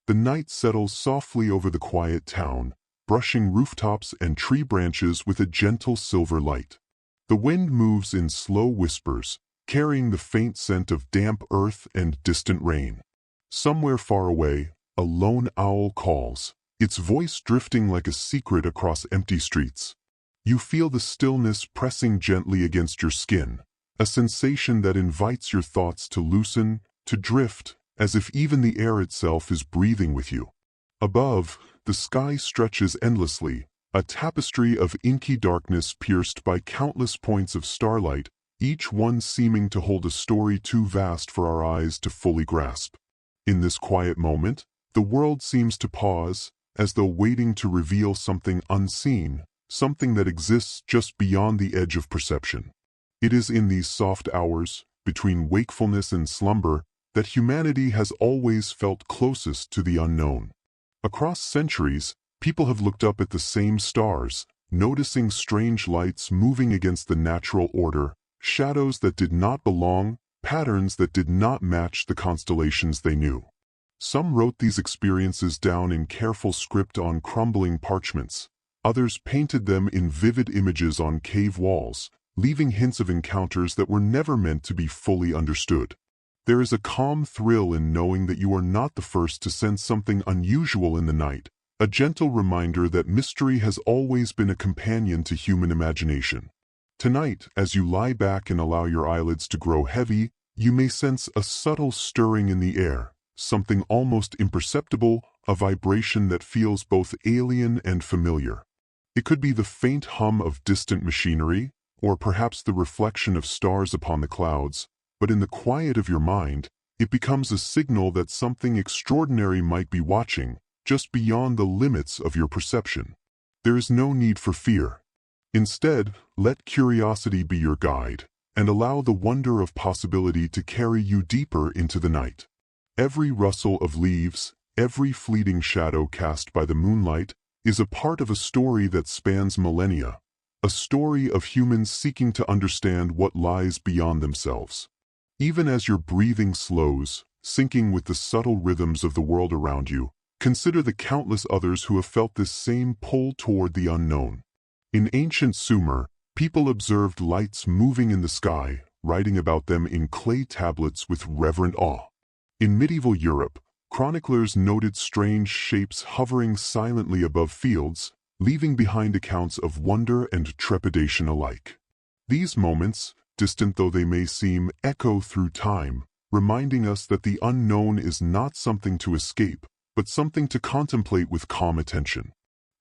The night settles softly over the quiet town, brushing rooftops and tree branches with a gentle silver light. The wind moves in slow whispers, carrying the faint scent of damp earth and distant rain. Somewhere far away, a lone owl calls, its voice drifting like a secret across empty streets. You feel the stillness pressing gently against your skin, a sensation that invites your thoughts to loosen, to drift, as if even the air itself is breathing with you. Above, the sky stretches endlessly, a tapestry of inky darkness pierced by countless points of starlight, each one seeming to hold a story too vast for our eyes to fully grasp. In this quiet moment, the world seems to pause, as though waiting to reveal something unseen, something that exists just beyond the edge of perception. It is in these soft hours, between wakefulness and slumber, that humanity has always felt closest to the unknown. Across centuries, people have looked up at the same stars, noticing strange lights moving against the natural order, shadows that did not belong, patterns that did not match the constellations they knew. Some wrote these experiences down in careful script on crumbling parchments. Others painted them in vivid images on cave walls, leaving hints of encounters that were never meant to be fully understood. There is a calm thrill in knowing that you are not the first to sense something unusual in the night, a gentle reminder that mystery has always been a companion to human imagination. Tonight, as you lie back and allow your eyelids to grow heavy, you may sense a subtle stirring in the air, something almost imperceptible, a vibration that feels both alien and familiar. It could be the faint hum of distant machinery, or perhaps the reflection of stars upon the clouds, but in the quiet of your mind, it becomes a signal that something extraordinary might be watching, just beyond the limits of your perception. There is no need for fear. Instead, let curiosity be your guide, and allow the wonder of possibility to carry you deeper into the night. Every rustle of leaves, every fleeting shadow cast by the moonlight, is a part of a story that spans millennia, a story of humans seeking to understand what lies beyond themselves. Even as your breathing slows, syncing with the subtle rhythms of the world around you, consider the countless others who have felt this same pull toward the unknown. In ancient Sumer, people observed lights moving in the sky, writing about them in clay tablets with reverent awe. In medieval Europe, chroniclers noted strange shapes hovering silently above fields, leaving behind accounts of wonder and trepidation alike. These moments, distant though they may seem, echo through time, reminding us that the unknown is not something to escape, but something to contemplate with calm attention.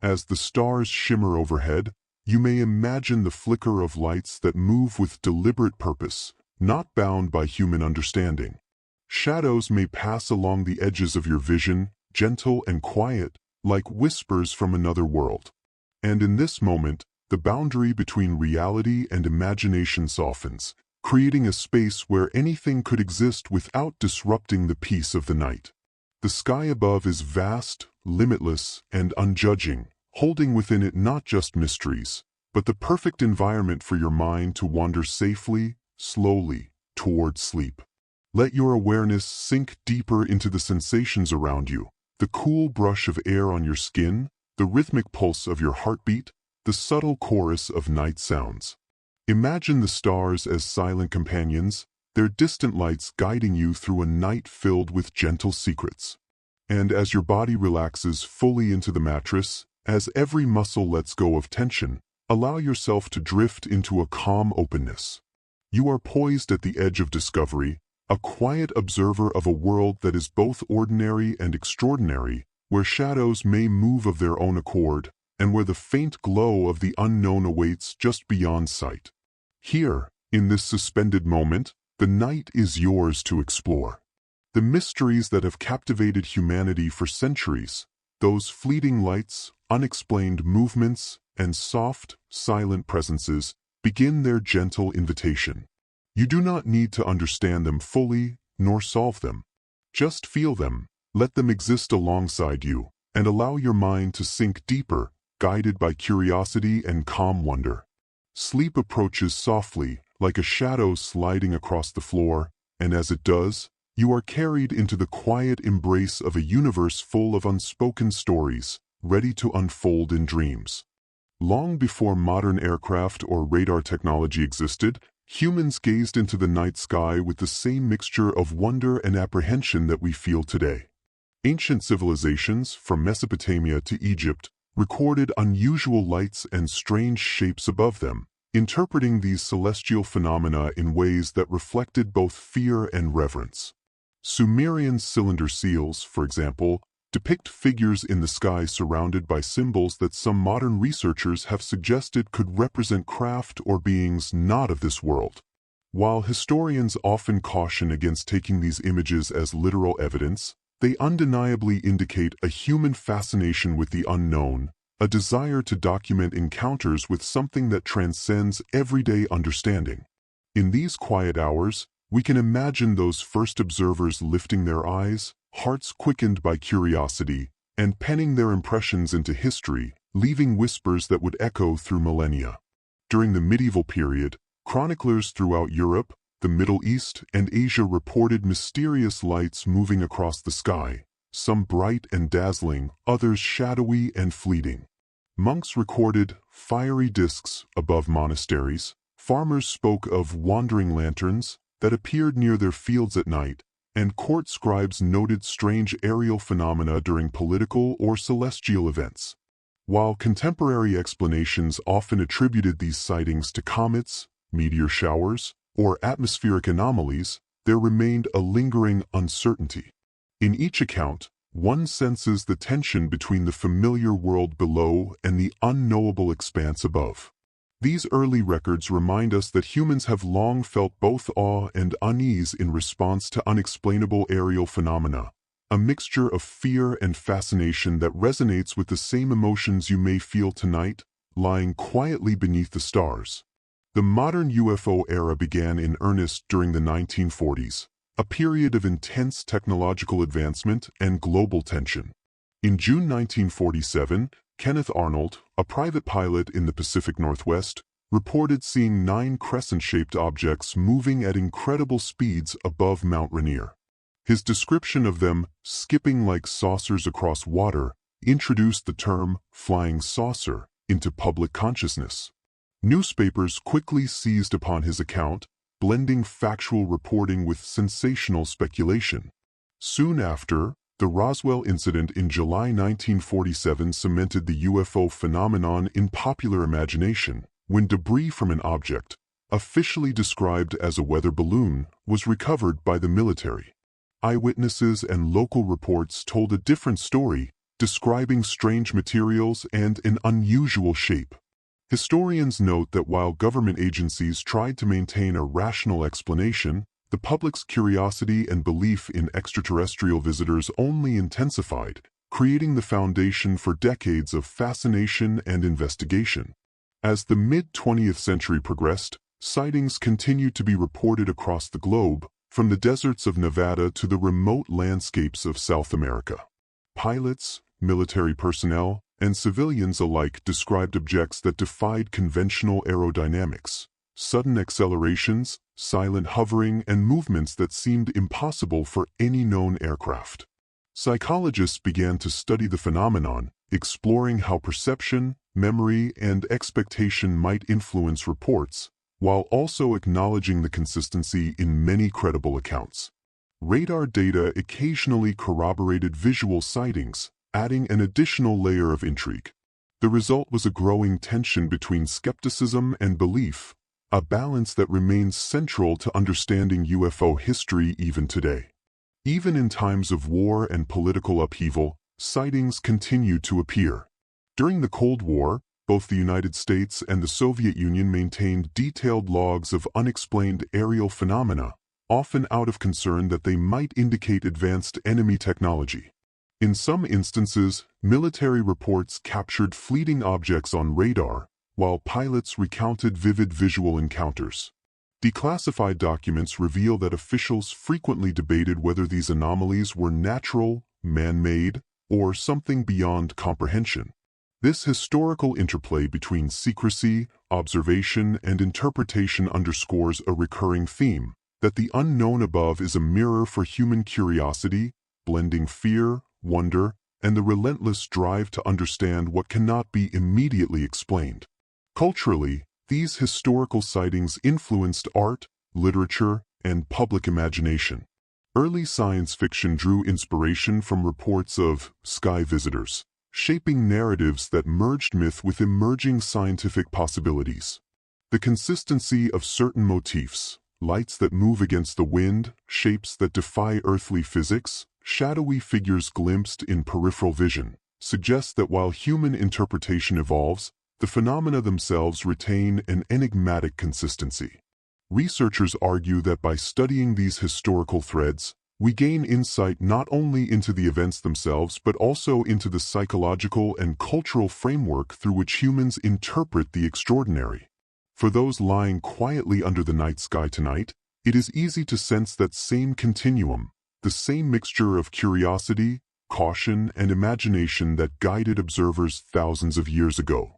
As the stars shimmer overhead, you may imagine the flicker of lights that move with deliberate purpose, not bound by human understanding. Shadows may pass along the edges of your vision, gentle and quiet, like whispers from another world. And in this moment, the boundary between reality and imagination softens, creating a space where anything could exist without disrupting the peace of the night. The sky above is vast, limitless, and unjudging, holding within it not just mysteries, but the perfect environment for your mind to wander safely, slowly, toward sleep. Let your awareness sink deeper into the sensations around you, the cool brush of air on your skin, the rhythmic pulse of your heartbeat, the subtle chorus of night sounds. Imagine the stars as silent companions, their distant lights guiding you through a night filled with gentle secrets. And as your body relaxes fully into the mattress, as every muscle lets go of tension, allow yourself to drift into a calm openness. You are poised at the edge of discovery, a quiet observer of a world that is both ordinary and extraordinary, where shadows may move of their own accord, and where the faint glow of the unknown awaits just beyond sight. Here, in this suspended moment, the night is yours to explore. The mysteries that have captivated humanity for centuries, those fleeting lights, unexplained movements, and soft, silent presences, begin their gentle invitation. You do not need to understand them fully, nor solve them. Just feel them, let them exist alongside you, and allow your mind to sink deeper, guided by curiosity and calm wonder. Sleep approaches softly, like a shadow sliding across the floor, and as it does, You are carried into the quiet embrace of a universe full of unspoken stories, ready to unfold in dreams. Long before modern aircraft or radar technology existed, humans gazed into the night sky with the same mixture of wonder and apprehension that we feel today. Ancient civilizations, from Mesopotamia to Egypt, recorded unusual lights and strange shapes above them, interpreting these celestial phenomena in ways that reflected both fear and reverence. Sumerian cylinder seals, for example, depict figures in the sky surrounded by symbols that some modern researchers have suggested could represent craft or beings not of this world. While historians often caution against taking these images as literal evidence, they undeniably indicate a human fascination with the unknown, a desire to document encounters with something that transcends everyday understanding. In these quiet hours, we can imagine those first observers lifting their eyes, hearts quickened by curiosity, and penning their impressions into history, leaving whispers that would echo through millennia. During the medieval period, chroniclers throughout Europe, the Middle East, and Asia reported mysterious lights moving across the sky, some bright and dazzling, others shadowy and fleeting. Monks recorded fiery discs above monasteries. Farmers spoke of wandering lanterns that appeared near their fields at night, and court scribes noted strange aerial phenomena during political or celestial events. While contemporary explanations often attributed these sightings to comets, meteor showers, or atmospheric anomalies, there remained a lingering uncertainty. In each account, one senses the tension between the familiar world below and the unknowable expanse above. These early records remind us that humans have long felt both awe and unease in response to unexplainable aerial phenomena, a mixture of fear and fascination that resonates with the same emotions you may feel tonight, lying quietly beneath the stars. The modern UFO era began in earnest during the 1940s, a period of intense technological advancement and global tension. In June 1947, Kenneth Arnold, a private pilot in the Pacific Northwest, reported seeing 9 crescent-shaped objects moving at incredible speeds above Mount Rainier. His description of them, skipping like saucers across water, introduced the term flying saucer into public consciousness. Newspapers quickly seized upon his account, blending factual reporting with sensational speculation. Soon after, the Roswell incident in July 1947 cemented the UFO phenomenon in popular imagination, when debris from an object, officially described as a weather balloon, was recovered by the military. Eyewitnesses and local reports told a different story, describing strange materials and an unusual shape. Historians note that while government agencies tried to maintain a rational explanation, the public's curiosity and belief in extraterrestrial visitors only intensified, creating the foundation for decades of fascination and investigation. As the mid-20th century progressed, sightings continued to be reported across the globe, from the deserts of Nevada to the remote landscapes of South America. Pilots, military personnel, and civilians alike described objects that defied conventional aerodynamics. Sudden accelerations, silent hovering, and movements that seemed impossible for any known aircraft. Psychologists began to study the phenomenon, exploring how perception, memory, and expectation might influence reports, while also acknowledging the consistency in many credible accounts. Radar data occasionally corroborated visual sightings, adding an additional layer of intrigue. The result was a growing tension between skepticism and belief, a balance that remains central to understanding UFO history even today. Even in times of war and political upheaval, sightings continue to appear. During the Cold War, both the United States and the Soviet Union maintained detailed logs of unexplained aerial phenomena, often out of concern that they might indicate advanced enemy technology. In some instances, military reports captured fleeting objects on radar, while pilots recounted vivid visual encounters. Declassified documents reveal that officials frequently debated whether these anomalies were natural, man-made, or something beyond comprehension. This historical interplay between secrecy, observation, and interpretation underscores a recurring theme: that the unknown above is a mirror for human curiosity, blending fear, wonder, and the relentless drive to understand what cannot be immediately explained. Culturally, these historical sightings influenced art, literature, and public imagination. Early science fiction drew inspiration from reports of sky visitors, shaping narratives that merged myth with emerging scientific possibilities. The consistency of certain motifs, lights that move against the wind, shapes that defy earthly physics, shadowy figures glimpsed in peripheral vision, suggests that while human interpretation evolves, the phenomena themselves retain an enigmatic consistency. Researchers argue that by studying these historical threads, we gain insight not only into the events themselves but also into the psychological and cultural framework through which humans interpret the extraordinary. For those lying quietly under the night sky tonight, it is easy to sense that same continuum, the same mixture of curiosity, caution, and imagination that guided observers thousands of years ago.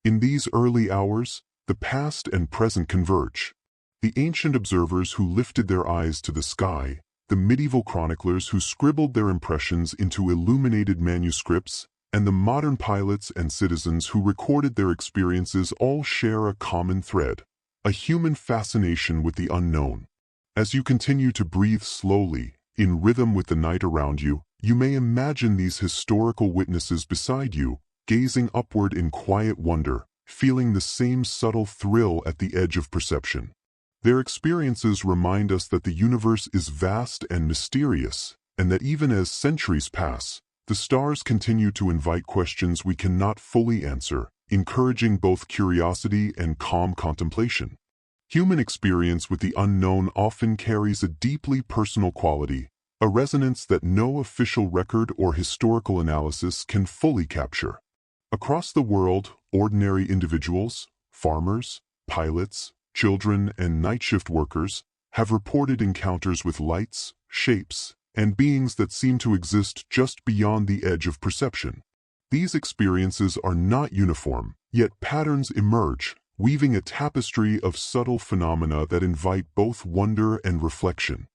In these early hours, the past and present converge. The ancient observers who lifted their eyes to the sky, the medieval chroniclers who scribbled their impressions into illuminated manuscripts, and the modern pilots and citizens who recorded their experiences all share a common thread, a human fascination with the unknown. As you continue to breathe slowly, in rhythm with the night around you, you may imagine these historical witnesses beside you, gazing upward in quiet wonder, feeling the same subtle thrill at the edge of perception. Their experiences remind us that the universe is vast and mysterious, and that even as centuries pass, the stars continue to invite questions we cannot fully answer, encouraging both curiosity and calm contemplation. Human experience with the unknown often carries a deeply personal quality, a resonance that no official record or historical analysis can fully capture. Across the world, ordinary individuals, farmers, pilots, children, and night shift workers have reported encounters with lights, shapes, and beings that seem to exist just beyond the edge of perception. These experiences are not uniform, yet patterns emerge, weaving a tapestry of subtle phenomena that invite both wonder and reflection.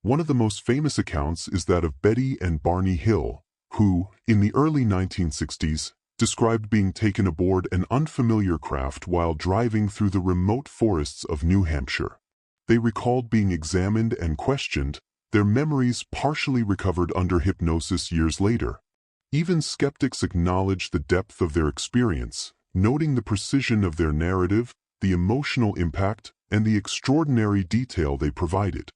One of the most famous accounts is that of Betty and Barney Hill, who, in the early 1960s, described being taken aboard an unfamiliar craft while driving through the remote forests of New Hampshire. They recalled being examined and questioned, their memories partially recovered under hypnosis years later. Even skeptics acknowledge the depth of their experience, noting the precision of their narrative, the emotional impact, and the extraordinary detail they provided.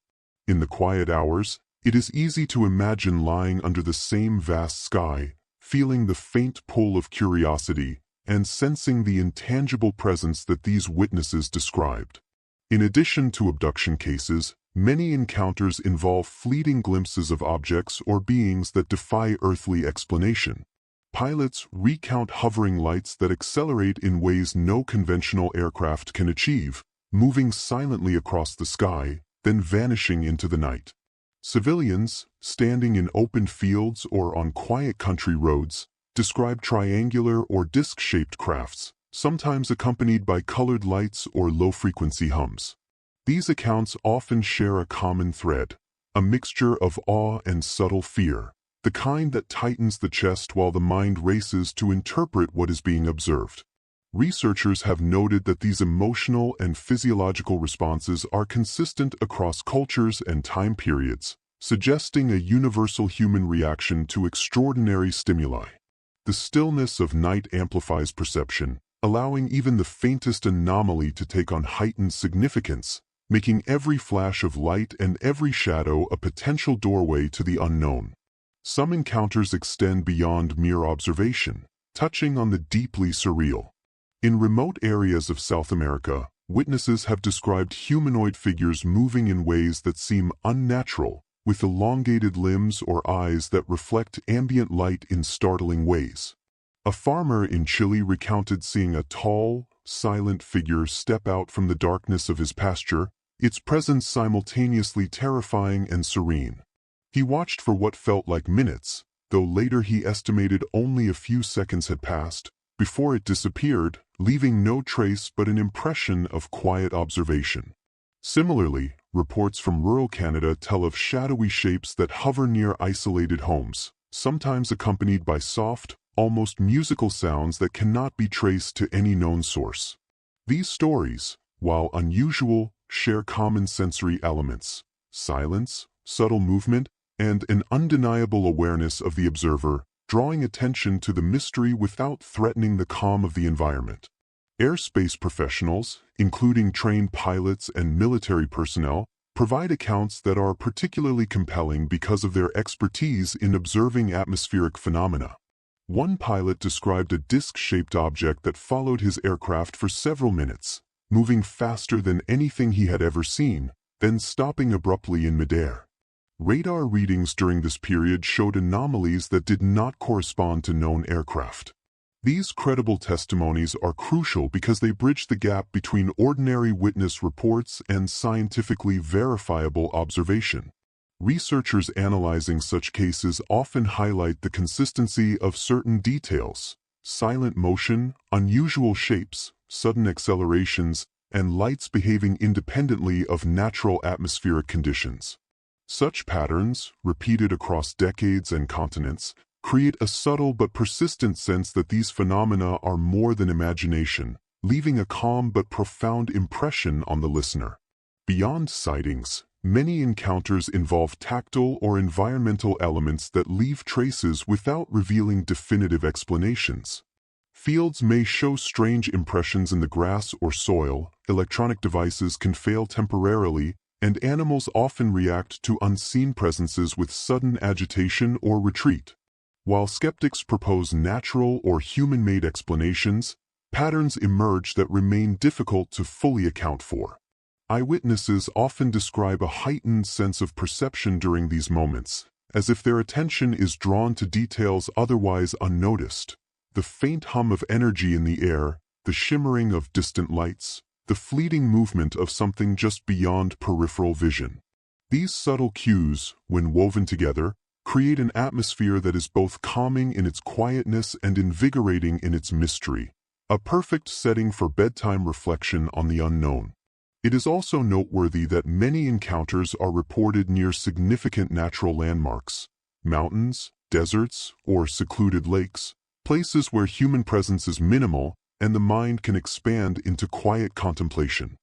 In the quiet hours, it is easy to imagine lying under the same vast sky, feeling the faint pull of curiosity, and sensing the intangible presence that these witnesses described. In addition to abduction cases, many encounters involve fleeting glimpses of objects or beings that defy earthly explanation. Pilots recount hovering lights that accelerate in ways no conventional aircraft can achieve, moving silently across the sky, then vanishing into the night. Civilians, standing in open fields or on quiet country roads, describe triangular or disc-shaped crafts, sometimes accompanied by colored lights or low-frequency hums. These accounts often share a common thread, a mixture of awe and subtle fear, the kind that tightens the chest while the mind races to interpret what is being observed. Researchers have noted that these emotional and physiological responses are consistent across cultures and time periods, suggesting a universal human reaction to extraordinary stimuli. The stillness of night amplifies perception, allowing even the faintest anomaly to take on heightened significance, making every flash of light and every shadow a potential doorway to the unknown. Some encounters extend beyond mere observation, touching on the deeply surreal. In remote areas of South America, witnesses have described humanoid figures moving in ways that seem unnatural, with elongated limbs or eyes that reflect ambient light in startling ways. A farmer in Chile recounted seeing a tall, silent figure step out from the darkness of his pasture, its presence simultaneously terrifying and serene. He watched for what felt like minutes, though later he estimated only a few seconds had passed, before it disappeared, leaving no trace but an impression of quiet observation. Similarly, reports from rural Canada tell of shadowy shapes that hover near isolated homes, sometimes accompanied by soft, almost musical sounds that cannot be traced to any known source. These stories, while unusual, share common sensory elements: silence, subtle movement, and an undeniable awareness of the observer, drawing attention to the mystery without threatening the calm of the environment. Airspace professionals, including trained pilots and military personnel, provide accounts that are particularly compelling because of their expertise in observing atmospheric phenomena. One pilot described a disc-shaped object that followed his aircraft for several minutes, moving faster than anything he had ever seen, then stopping abruptly in midair. Radar readings during this period showed anomalies that did not correspond to known aircraft. These credible testimonies are crucial because they bridge the gap between ordinary witness reports and scientifically verifiable observation. Researchers analyzing such cases often highlight the consistency of certain details: silent motion, unusual shapes, sudden accelerations, and lights behaving independently of natural atmospheric conditions. Such patterns, repeated across decades and continents, create a subtle but persistent sense that these phenomena are more than imagination, leaving a calm but profound impression on the listener. Beyond sightings, many encounters involve tactile or environmental elements that leave traces without revealing definitive explanations. Fields may show strange impressions in the grass or soil, electronic devices can fail temporarily, and animals often react to unseen presences with sudden agitation or retreat. While skeptics propose natural or human-made explanations, patterns emerge that remain difficult to fully account for. Eyewitnesses often describe a heightened sense of perception during these moments, as if their attention is drawn to details otherwise unnoticed. The faint hum of energy in the air, the shimmering of distant lights, the fleeting movement of something just beyond peripheral vision. These subtle cues, when woven together, create an atmosphere that is both calming in its quietness and invigorating in its mystery, a perfect setting for bedtime reflection on the unknown. It is also noteworthy that many encounters are reported near significant natural landmarks: mountains, deserts, or secluded lakes, places where human presence is minimal and the mind can expand into quiet contemplation.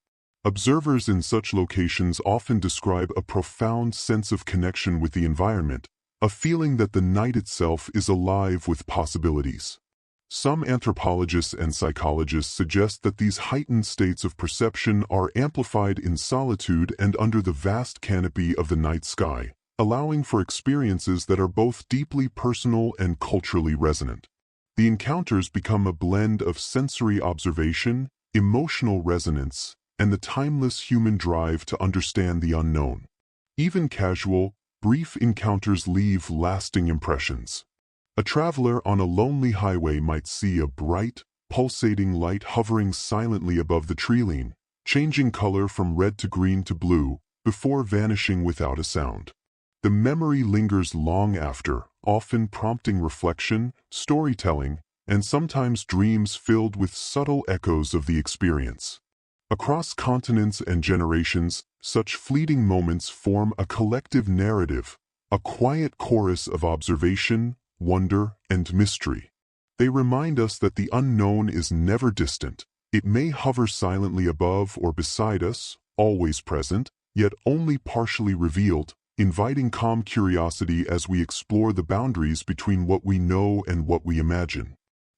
Observers in such locations often describe a profound sense of connection with the environment, a feeling that the night itself is alive with possibilities. Some anthropologists and psychologists suggest that these heightened states of perception are amplified in solitude and under the vast canopy of the night sky, allowing for experiences that are both deeply personal and culturally resonant. The encounters become a blend of sensory observation, emotional resonance, and the timeless human drive to understand the unknown. Even casual, brief encounters leave lasting impressions. A traveler on a lonely highway might see a bright, pulsating light hovering silently above the treeline, changing color from red to green to blue, before vanishing without a sound. The memory lingers long after, often prompting reflection, storytelling, and sometimes dreams filled with subtle echoes of the experience. Across continents and generations, such fleeting moments form a collective narrative, a quiet chorus of observation, wonder, and mystery. They remind us that the unknown is never distant. It may hover silently above or beside us, always present, yet only partially revealed, inviting calm curiosity as we explore the boundaries between what we know and what we imagine.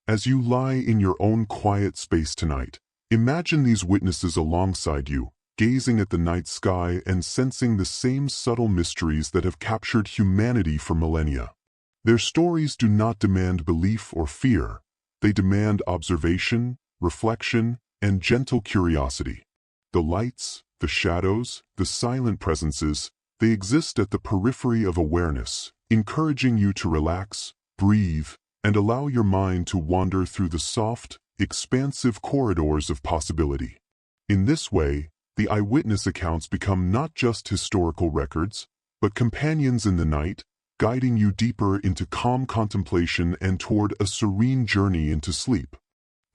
As you lie in your own quiet space tonight, imagine these witnesses alongside you, gazing at the night sky and sensing the same subtle mysteries that have captured humanity for millennia. Their stories do not demand belief or fear. They demand observation, reflection, and gentle curiosity. The lights, the shadows, the silent presences, they exist at the periphery of awareness, encouraging you to relax, breathe, and allow your mind to wander through the soft, expansive corridors of possibility. In this way, the eyewitness accounts become not just historical records, but companions in the night, guiding you deeper into calm contemplation and toward a serene journey into sleep.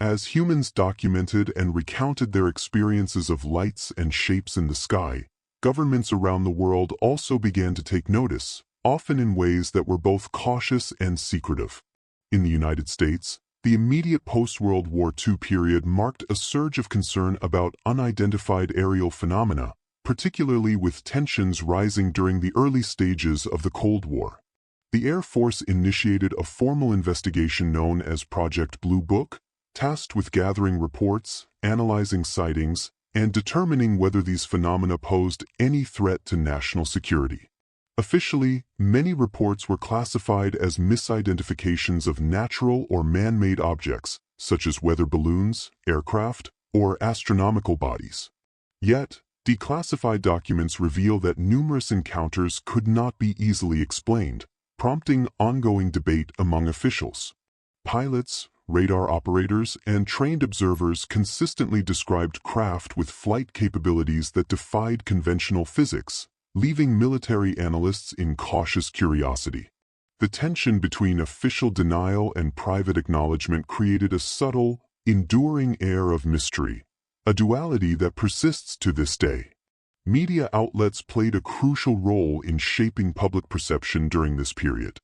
As humans documented and recounted their experiences of lights and shapes in the sky, governments around the world also began to take notice, often in ways that were both cautious and secretive. In the United States, the immediate post-World War II period marked a surge of concern about unidentified aerial phenomena, particularly with tensions rising during the early stages of the Cold War. The Air Force initiated a formal investigation known as Project Blue Book, tasked with gathering reports, analyzing sightings, and determining whether these phenomena posed any threat to national security. Officially, many reports were classified as misidentifications of natural or man-made objects, such as weather balloons, aircraft, or astronomical bodies. Yet, declassified documents reveal that numerous encounters could not be easily explained, prompting ongoing debate among officials. Pilots, radar operators, and trained observers consistently described craft with flight capabilities that defied conventional physics, leaving military analysts in cautious curiosity. The tension between official denial and private acknowledgement created a subtle, enduring air of mystery, a duality that persists to this day. Media outlets played a crucial role in shaping public perception during this period.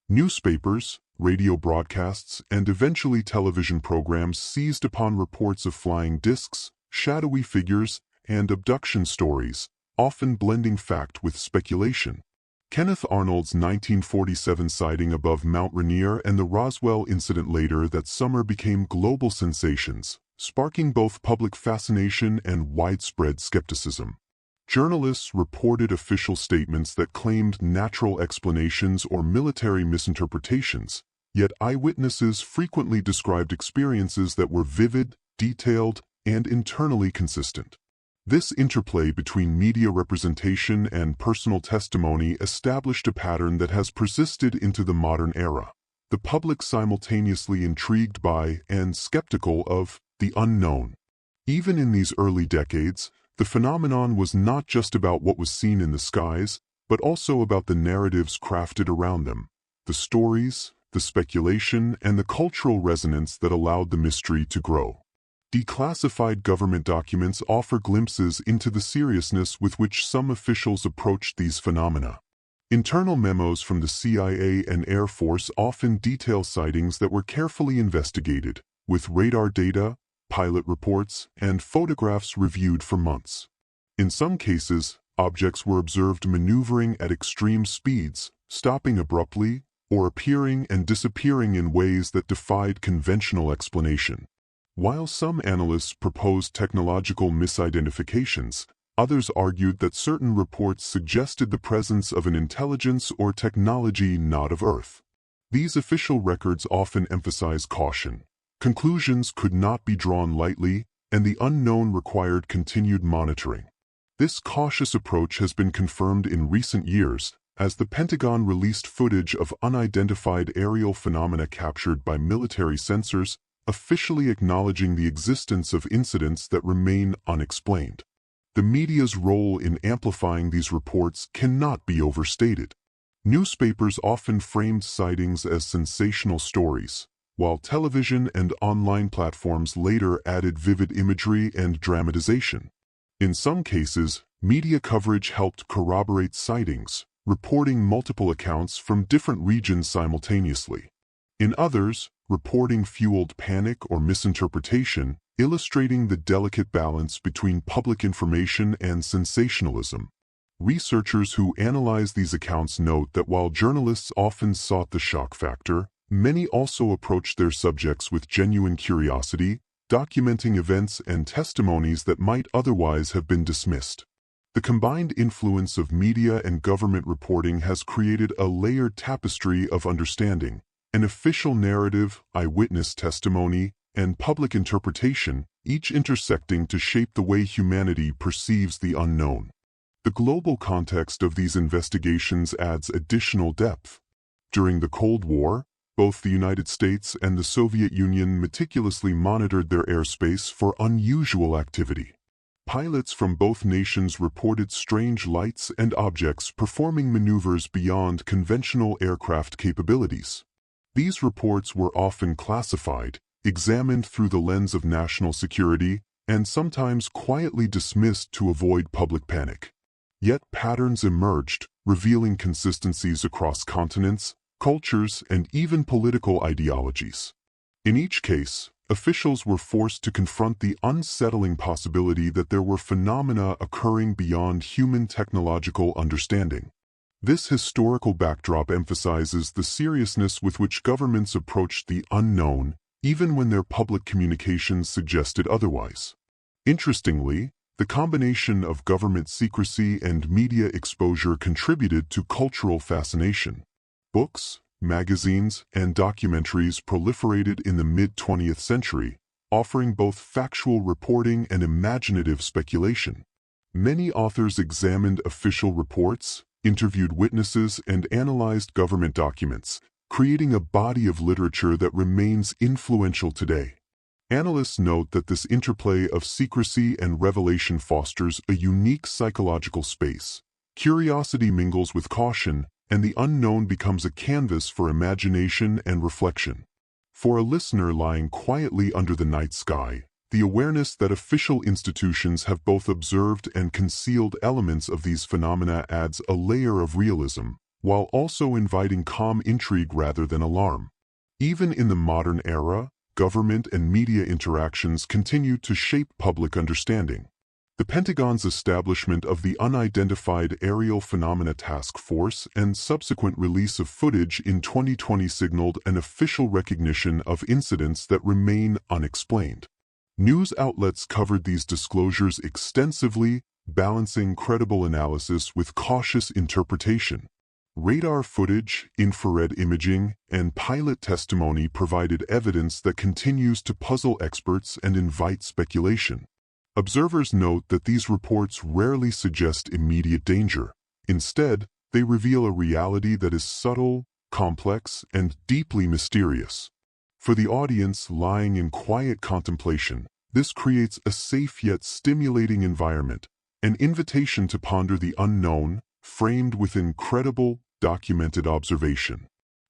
Newspapers, radio broadcasts, and eventually television programs seized upon reports of flying discs, shadowy figures, and abduction stories, often blending fact with speculation. Kenneth Arnold's 1947 sighting above Mount Rainier and the Roswell incident later that summer became global sensations, sparking both public fascination and widespread skepticism. Journalists reported official statements that claimed natural explanations or military misinterpretations, yet eyewitnesses frequently described experiences that were vivid, detailed, and internally consistent. This interplay between media representation and personal testimony established a pattern that has persisted into the modern era. The public simultaneously intrigued by and skeptical of the unknown. Even in these early decades, the phenomenon was not just about what was seen in the skies, but also about the narratives crafted around them, the stories, the speculation, and the cultural resonance that allowed the mystery to grow. Declassified government documents offer glimpses into the seriousness with which some officials approached these phenomena. Internal memos from the CIA and Air Force often detail sightings that were carefully investigated, with radar data, pilot reports, and photographs reviewed for months. In some cases, objects were observed maneuvering at extreme speeds, stopping abruptly, or appearing and disappearing in ways that defied conventional explanation. While some analysts proposed technological misidentifications, others argued that certain reports suggested the presence of an intelligence or technology not of Earth. These official records often emphasize caution. Conclusions could not be drawn lightly, and the unknown required continued monitoring. This cautious approach has been confirmed in recent years, as the Pentagon released footage of unidentified aerial phenomena captured by military sensors, officially acknowledging the existence of incidents that remain unexplained. The media's role in amplifying these reports cannot be overstated. Newspapers often framed sightings as sensational stories, while television and online platforms later added vivid imagery and dramatization. In some cases, media coverage helped corroborate sightings, reporting multiple accounts from different regions simultaneously. In others, reporting fueled panic or misinterpretation, illustrating the delicate balance between public information and sensationalism. Researchers who analyze these accounts note that while journalists often sought the shock factor, many also approached their subjects with genuine curiosity, documenting events and testimonies that might otherwise have been dismissed. The combined influence of media and government reporting has created a layered tapestry of understanding, an official narrative, eyewitness testimony, and public interpretation, each intersecting to shape the way humanity perceives the unknown. The global context of these investigations adds additional depth. During the Cold War, both the United States and the Soviet Union meticulously monitored their airspace for unusual activity. Pilots from both nations reported strange lights and objects performing maneuvers beyond conventional aircraft capabilities. These reports were often classified, examined through the lens of national security, and sometimes quietly dismissed to avoid public panic. Yet patterns emerged, revealing consistencies across continents, cultures, and even political ideologies. In each case, officials were forced to confront the unsettling possibility that there were phenomena occurring beyond human technological understanding. This historical backdrop emphasizes the seriousness with which governments approached the unknown, even when their public communications suggested otherwise. Interestingly, the combination of government secrecy and media exposure contributed to cultural fascination. Books, magazines, and documentaries proliferated in the mid-20th century, offering both factual reporting and imaginative speculation. Many authors examined official reports, interviewed witnesses, and analyzed government documents, creating a body of literature that remains influential today. Analysts note that this interplay of secrecy and revelation fosters a unique psychological space. Curiosity mingles with caution, and the unknown becomes a canvas for imagination and reflection. For a listener lying quietly under the night sky, the awareness that official institutions have both observed and concealed elements of these phenomena adds a layer of realism, while also inviting calm intrigue rather than alarm. Even in the modern era, government and media interactions continue to shape public understanding. The Pentagon's establishment of the Unidentified Aerial Phenomena Task Force and subsequent release of footage in 2020 signaled an official recognition of incidents that remain unexplained. News outlets covered these disclosures extensively, balancing credible analysis with cautious interpretation. Radar footage, infrared imaging, and pilot testimony provided evidence that continues to puzzle experts and invite speculation. Observers note that these reports rarely suggest immediate danger. Instead, they reveal a reality that is subtle, complex, and deeply mysterious. For the audience lying in quiet contemplation, this creates a safe yet stimulating environment, an invitation to ponder the unknown, framed within credible, documented observation.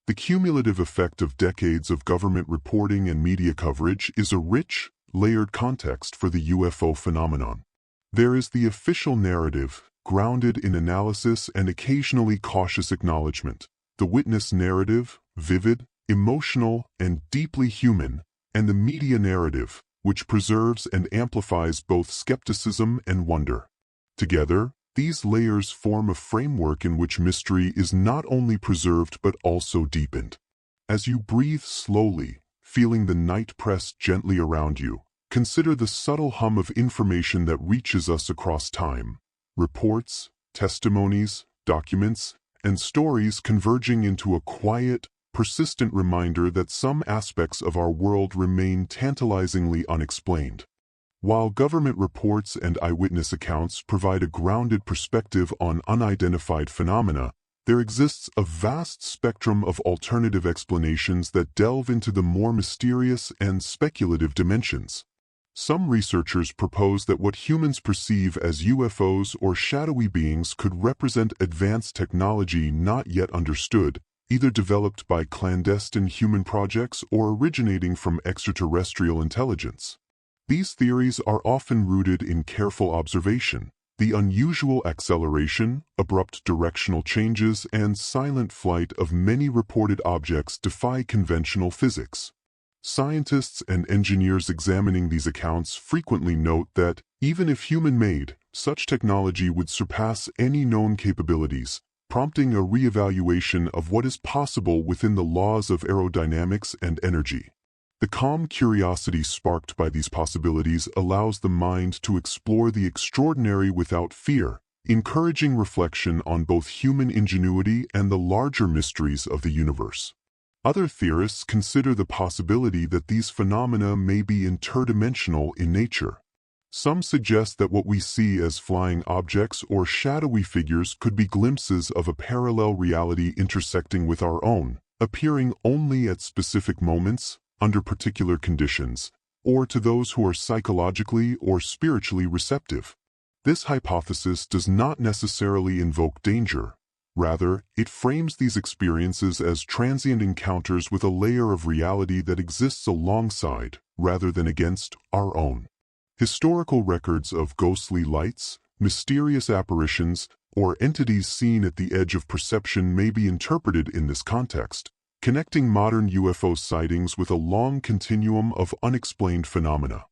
The cumulative effect of decades of government reporting and media coverage is a rich, layered context for the UFO phenomenon. There is the official narrative, grounded in analysis and occasionally cautious acknowledgement, the witness narrative, vivid, emotional, and deeply human, and the media narrative, which preserves and amplifies both skepticism and wonder. Together, these layers form a framework in which mystery is not only preserved but also deepened. As you breathe slowly, feeling the night press gently around you, consider the subtle hum of information that reaches us across time. Reports, testimonies, documents, and stories converging into a quiet, persistent reminder that some aspects of our world remain tantalizingly unexplained. While government reports and eyewitness accounts provide a grounded perspective on unidentified phenomena, there exists a vast spectrum of alternative explanations that delve into the more mysterious and speculative dimensions. Some researchers propose that what humans perceive as UFOs or shadowy beings could represent advanced technology not yet understood, either developed by clandestine human projects or originating from extraterrestrial intelligence. These theories are often rooted in careful observation. The unusual acceleration, abrupt directional changes, and silent flight of many reported objects defy conventional physics. Scientists and engineers examining these accounts frequently note that, even if human-made, such technology would surpass any known capabilities, prompting a re-evaluation of what is possible within the laws of aerodynamics and energy. The calm curiosity sparked by these possibilities allows the mind to explore the extraordinary without fear, encouraging reflection on both human ingenuity and the larger mysteries of the universe. Other theorists consider the possibility that these phenomena may be interdimensional in nature. Some suggest that what we see as flying objects or shadowy figures could be glimpses of a parallel reality intersecting with our own, appearing only at specific moments, under particular conditions, or to those who are psychologically or spiritually receptive. This hypothesis does not necessarily invoke danger. Rather, it frames these experiences as transient encounters with a layer of reality that exists alongside, rather than against, our own. Historical records of ghostly lights, mysterious apparitions, or entities seen at the edge of perception may be interpreted in this context, connecting modern UFO sightings with a long continuum of unexplained phenomena.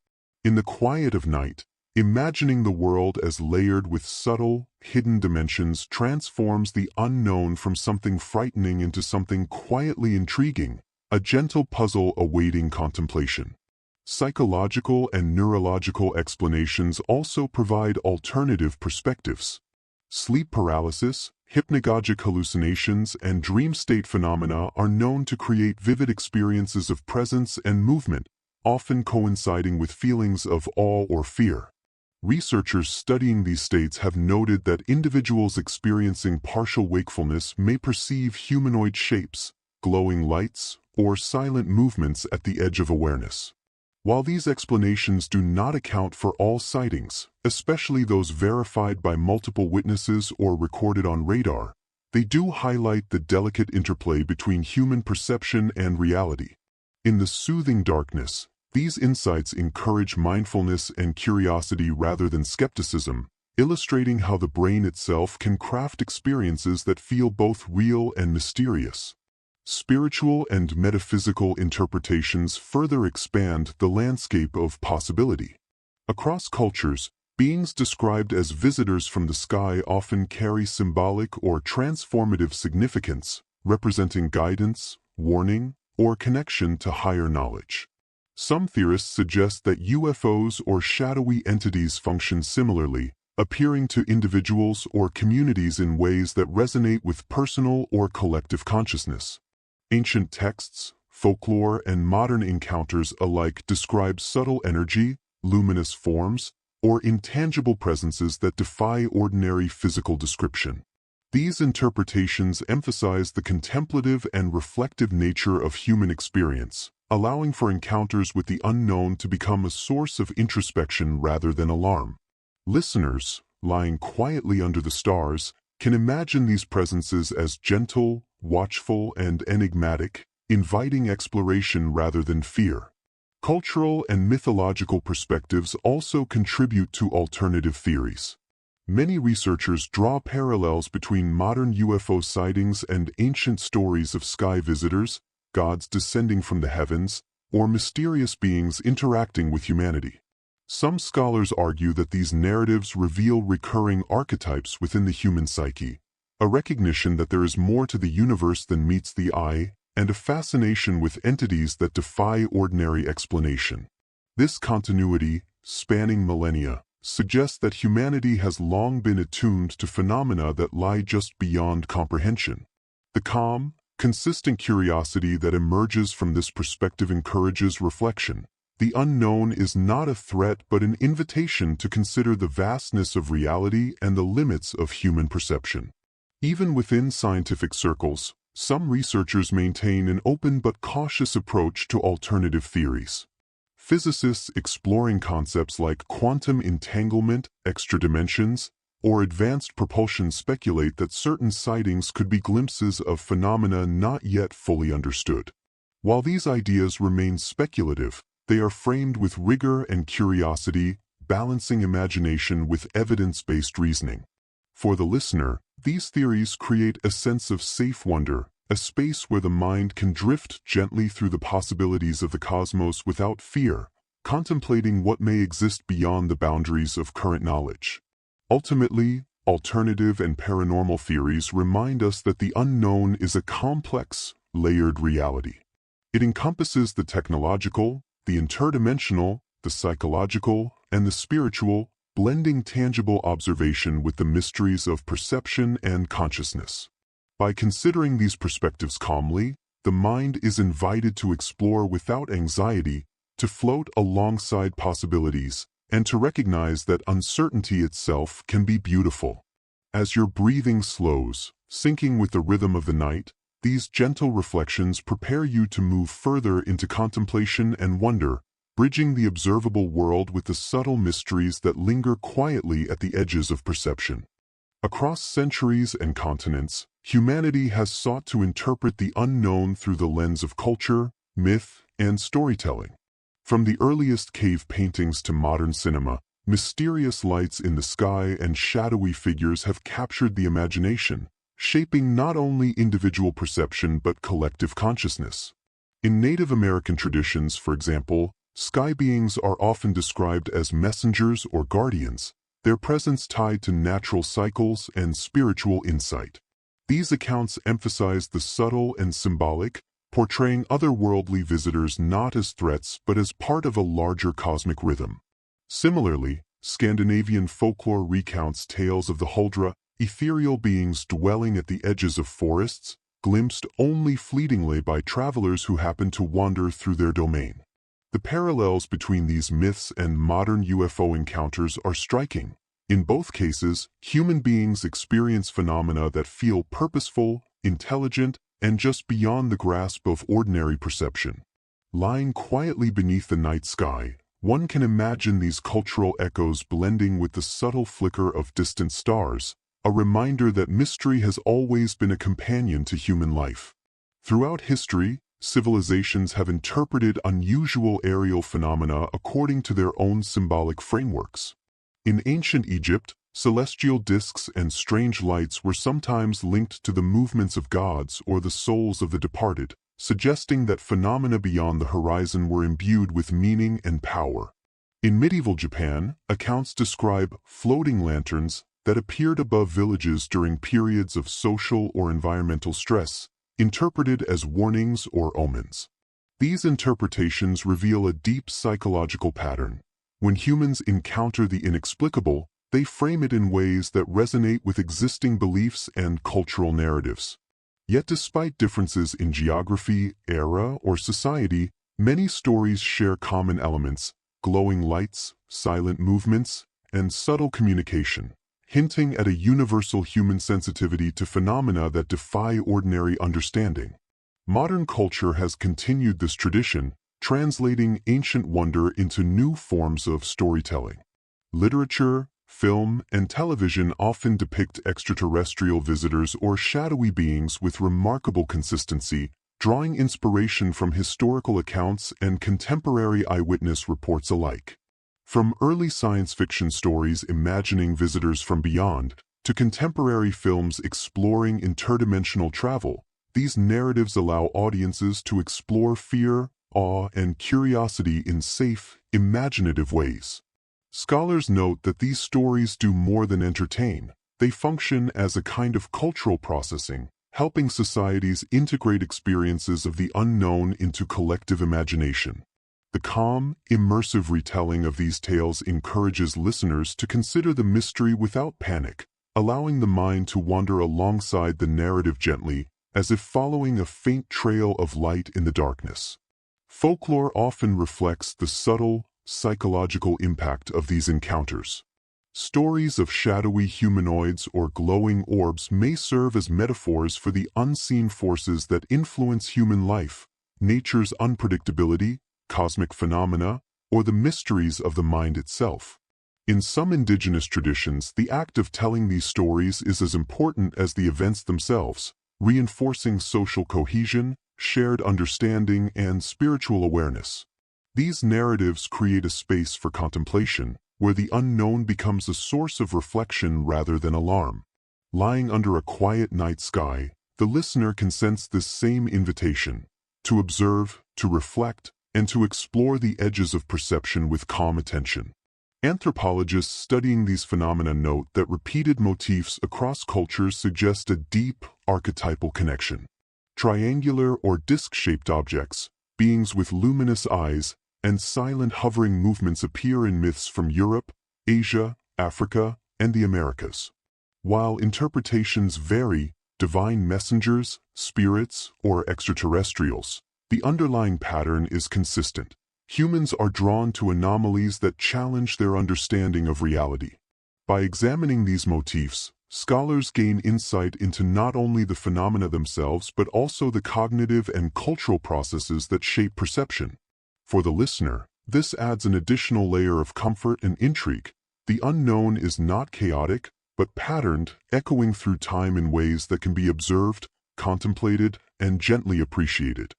In the quiet of night, imagining the world as layered with subtle, hidden dimensions transforms the unknown from something frightening into something quietly intriguing, a gentle puzzle awaiting contemplation. Psychological and neurological explanations also provide alternative perspectives. Sleep paralysis, hypnagogic hallucinations, and dream state phenomena are known to create vivid experiences of presence and movement, often coinciding with feelings of awe or fear. Researchers studying these states have noted that individuals experiencing partial wakefulness may perceive humanoid shapes, glowing lights, or silent movements at the edge of awareness. While these explanations do not account for all sightings, especially those verified by multiple witnesses or recorded on radar, they do highlight the delicate interplay between human perception and reality. In the soothing darkness, these insights encourage mindfulness and curiosity rather than skepticism, illustrating how the brain itself can craft experiences that feel both real and mysterious. Spiritual and metaphysical interpretations further expand the landscape of possibility. Across cultures, beings described as visitors from the sky often carry symbolic or transformative significance, representing guidance, warning, or connection to higher knowledge. Some theorists suggest that UFOs or shadowy entities function similarly, appearing to individuals or communities in ways that resonate with personal or collective consciousness. Ancient texts, folklore, and modern encounters alike describe subtle energy, luminous forms, or intangible presences that defy ordinary physical description. These interpretations emphasize the contemplative and reflective nature of human experience, allowing for encounters with the unknown to become a source of introspection rather than alarm. Listeners, lying quietly under the stars, can imagine these presences as gentle, watchful, and enigmatic, inviting exploration rather than fear. Cultural and mythological perspectives also contribute to alternative theories. Many researchers draw parallels between modern UFO sightings and ancient stories of sky visitors, gods descending from the heavens, or mysterious beings interacting with humanity. Some scholars argue that these narratives reveal recurring archetypes within the human psyche, a recognition that there is more to the universe than meets the eye, and a fascination with entities that defy ordinary explanation. This continuity, spanning millennia, suggests that humanity has long been attuned to phenomena that lie just beyond comprehension. The calm, consistent curiosity that emerges from this perspective encourages reflection. The unknown is not a threat but an invitation to consider the vastness of reality and the limits of human perception. Even within scientific circles, some researchers maintain an open but cautious approach to alternative theories. Physicists exploring concepts like quantum entanglement, extra dimensions, or advanced propulsion speculate that certain sightings could be glimpses of phenomena not yet fully understood. While these ideas remain speculative, they are framed with rigor and curiosity, balancing imagination with evidence-based reasoning. For the listener, these theories create a sense of safe wonder, a space where the mind can drift gently through the possibilities of the cosmos without fear, contemplating what may exist beyond the boundaries of current knowledge. Ultimately, alternative and paranormal theories remind us that the unknown is a complex, layered reality. It encompasses the technological, the interdimensional, the psychological, and the spiritual, blending tangible observation with the mysteries of perception and consciousness. By considering these perspectives calmly, the mind is invited to explore without anxiety, to float alongside possibilities, and to recognize that uncertainty itself can be beautiful. As your breathing slows, syncing with the rhythm of the night, these gentle reflections prepare you to move further into contemplation and wonder, bridging the observable world with the subtle mysteries that linger quietly at the edges of perception. Across centuries and continents, humanity has sought to interpret the unknown through the lens of culture, myth, and storytelling. From the earliest cave paintings to modern cinema, mysterious lights in the sky and shadowy figures have captured the imagination, shaping not only individual perception but collective consciousness. In Native American traditions, for example, sky beings are often described as messengers or guardians, their presence tied to natural cycles and spiritual insight. These accounts emphasize the subtle and symbolic, portraying otherworldly visitors not as threats but as part of a larger cosmic rhythm. Similarly, Scandinavian folklore recounts tales of the Huldra, ethereal beings dwelling at the edges of forests, glimpsed only fleetingly by travelers who happen to wander through their domain. The parallels between these myths and modern UFO encounters are striking. In both cases, human beings experience phenomena that feel purposeful, intelligent, and just beyond the grasp of ordinary perception. Lying quietly beneath the night sky, one can imagine these cultural echoes blending with the subtle flicker of distant stars, a reminder that mystery has always been a companion to human life. Throughout history, civilizations have interpreted unusual aerial phenomena according to their own symbolic frameworks. In ancient Egypt, celestial disks and strange lights were sometimes linked to the movements of gods or the souls of the departed, suggesting that phenomena beyond the horizon were imbued with meaning and power. In medieval Japan, accounts describe floating lanterns that appeared above villages during periods of social or environmental stress, interpreted as warnings or omens. These interpretations reveal a deep psychological pattern. When humans encounter the inexplicable, they frame it in ways that resonate with existing beliefs and cultural narratives. Yet despite differences in geography, era, or society, many stories share common elements: glowing lights, silent movements, and subtle communication, hinting at a universal human sensitivity to phenomena that defy ordinary understanding. Modern culture has continued this tradition, translating ancient wonder into new forms of storytelling. Literature, film, and television often depict extraterrestrial visitors or shadowy beings with remarkable consistency, drawing inspiration from historical accounts and contemporary eyewitness reports alike. From early science fiction stories imagining visitors from beyond, to contemporary films exploring interdimensional travel, these narratives allow audiences to explore fear, awe, and curiosity in safe, imaginative ways. Scholars note that these stories do more than entertain. They function as a kind of cultural processing, helping societies integrate experiences of the unknown into collective imagination. The calm, immersive retelling of these tales encourages listeners to consider the mystery without panic, allowing the mind to wander alongside the narrative gently, as if following a faint trail of light in the darkness. Folklore often reflects the subtle, psychological impact of these encounters. Stories of shadowy humanoids or glowing orbs may serve as metaphors for the unseen forces that influence human life, nature's unpredictability, cosmic phenomena, or the mysteries of the mind itself. In some indigenous traditions, the act of telling these stories is as important as the events themselves, reinforcing social cohesion, shared understanding, and spiritual awareness. These narratives create a space for contemplation, where the unknown becomes a source of reflection rather than alarm. Lying under a quiet night sky, the listener can sense this same invitation to observe, to reflect, and to explore the edges of perception with calm attention. Anthropologists studying these phenomena note that repeated motifs across cultures suggest a deep, archetypal connection. Triangular or disc-shaped objects, beings with luminous eyes, and silent hovering movements appear in myths from Europe, Asia, Africa, and the Americas. While interpretations vary, divine messengers, spirits, or extraterrestrials, the underlying pattern is consistent. Humans are drawn to anomalies that challenge their understanding of reality. By examining these motifs, scholars gain insight into not only the phenomena themselves but also the cognitive and cultural processes that shape perception. For the listener, this adds an additional layer of comfort and intrigue. The unknown is not chaotic, but patterned, echoing through time in ways that can be observed, contemplated, and gently appreciated.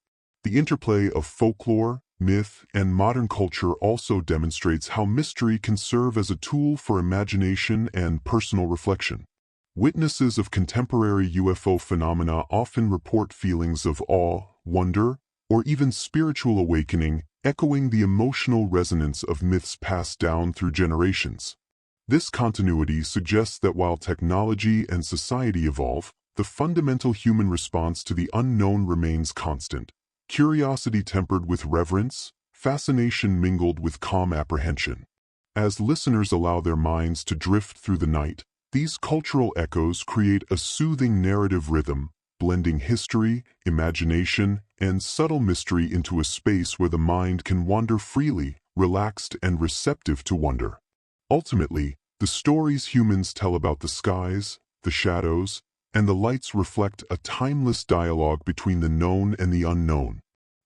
The interplay of folklore, myth, and modern culture also demonstrates how mystery can serve as a tool for imagination and personal reflection. Witnesses of contemporary UFO phenomena often report feelings of awe, wonder, or even spiritual awakening, echoing the emotional resonance of myths passed down through generations. This continuity suggests that while technology and society evolve, the fundamental human response to the unknown remains constant. Curiosity tempered with reverence, fascination mingled with calm apprehension. As listeners allow their minds to drift through the night, these cultural echoes create a soothing narrative rhythm, blending history, imagination, and subtle mystery into a space where the mind can wander freely, relaxed and receptive to wonder. Ultimately, the stories humans tell about the skies, the shadows, and the lights reflect a timeless dialogue between the known and the unknown.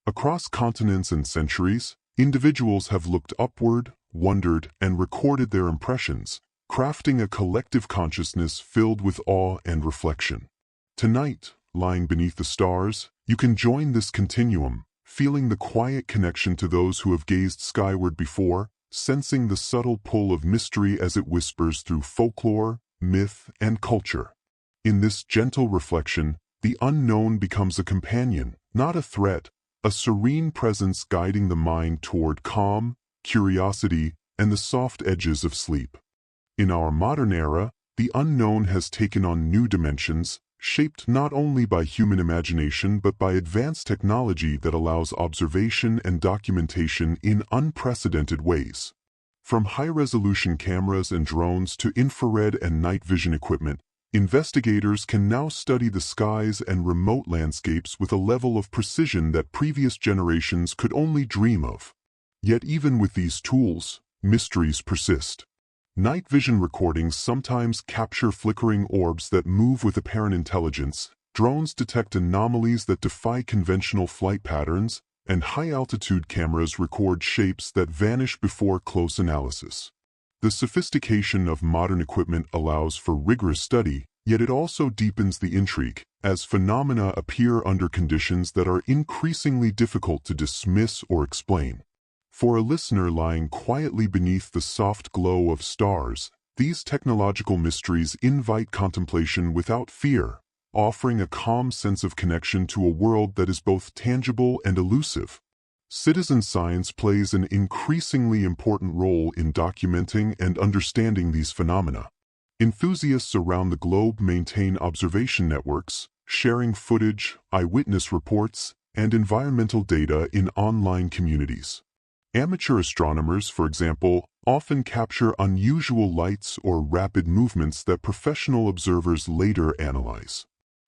Across continents and centuries, individuals have looked upward, wondered, and recorded their impressions, crafting a collective consciousness filled with awe and reflection. Tonight, lying beneath the stars, you can join this continuum, feeling the quiet connection to those who have gazed skyward before, sensing the subtle pull of mystery as it whispers through folklore, myth, and culture. In this gentle reflection, the unknown becomes a companion, not a threat, a serene presence guiding the mind toward calm, curiosity, and the soft edges of sleep. In our modern era, the unknown has taken on new dimensions, shaped not only by human imagination but by advanced technology that allows observation and documentation in unprecedented ways. From high-resolution cameras and drones to infrared and night vision equipment, investigators can now study the skies and remote landscapes with a level of precision that previous generations could only dream of. Yet even with these tools, mysteries persist. Night vision recordings sometimes capture flickering orbs that move with apparent intelligence, drones detect anomalies that defy conventional flight patterns, and high-altitude cameras record shapes that vanish before close analysis. The sophistication of modern equipment allows for rigorous study, yet it also deepens the intrigue, as phenomena appear under conditions that are increasingly difficult to dismiss or explain. For a listener lying quietly beneath the soft glow of stars, these technological mysteries invite contemplation without fear, offering a calm sense of connection to a world that is both tangible and elusive. Citizen science plays an increasingly important role in documenting and understanding these phenomena. Enthusiasts around the globe maintain observation networks, sharing footage, eyewitness reports, and environmental data in online communities. Amateur astronomers, for example, often capture unusual lights or rapid movements that professional observers later analyze.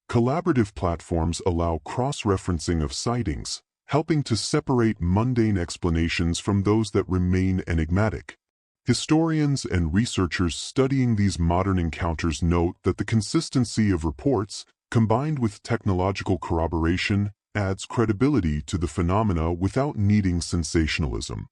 Collaborative platforms allow cross-referencing of sightings, helping to separate mundane explanations from those that remain enigmatic. Historians and researchers studying these modern encounters note that the consistency of reports, combined with technological corroboration, adds credibility to the phenomena without needing sensationalism.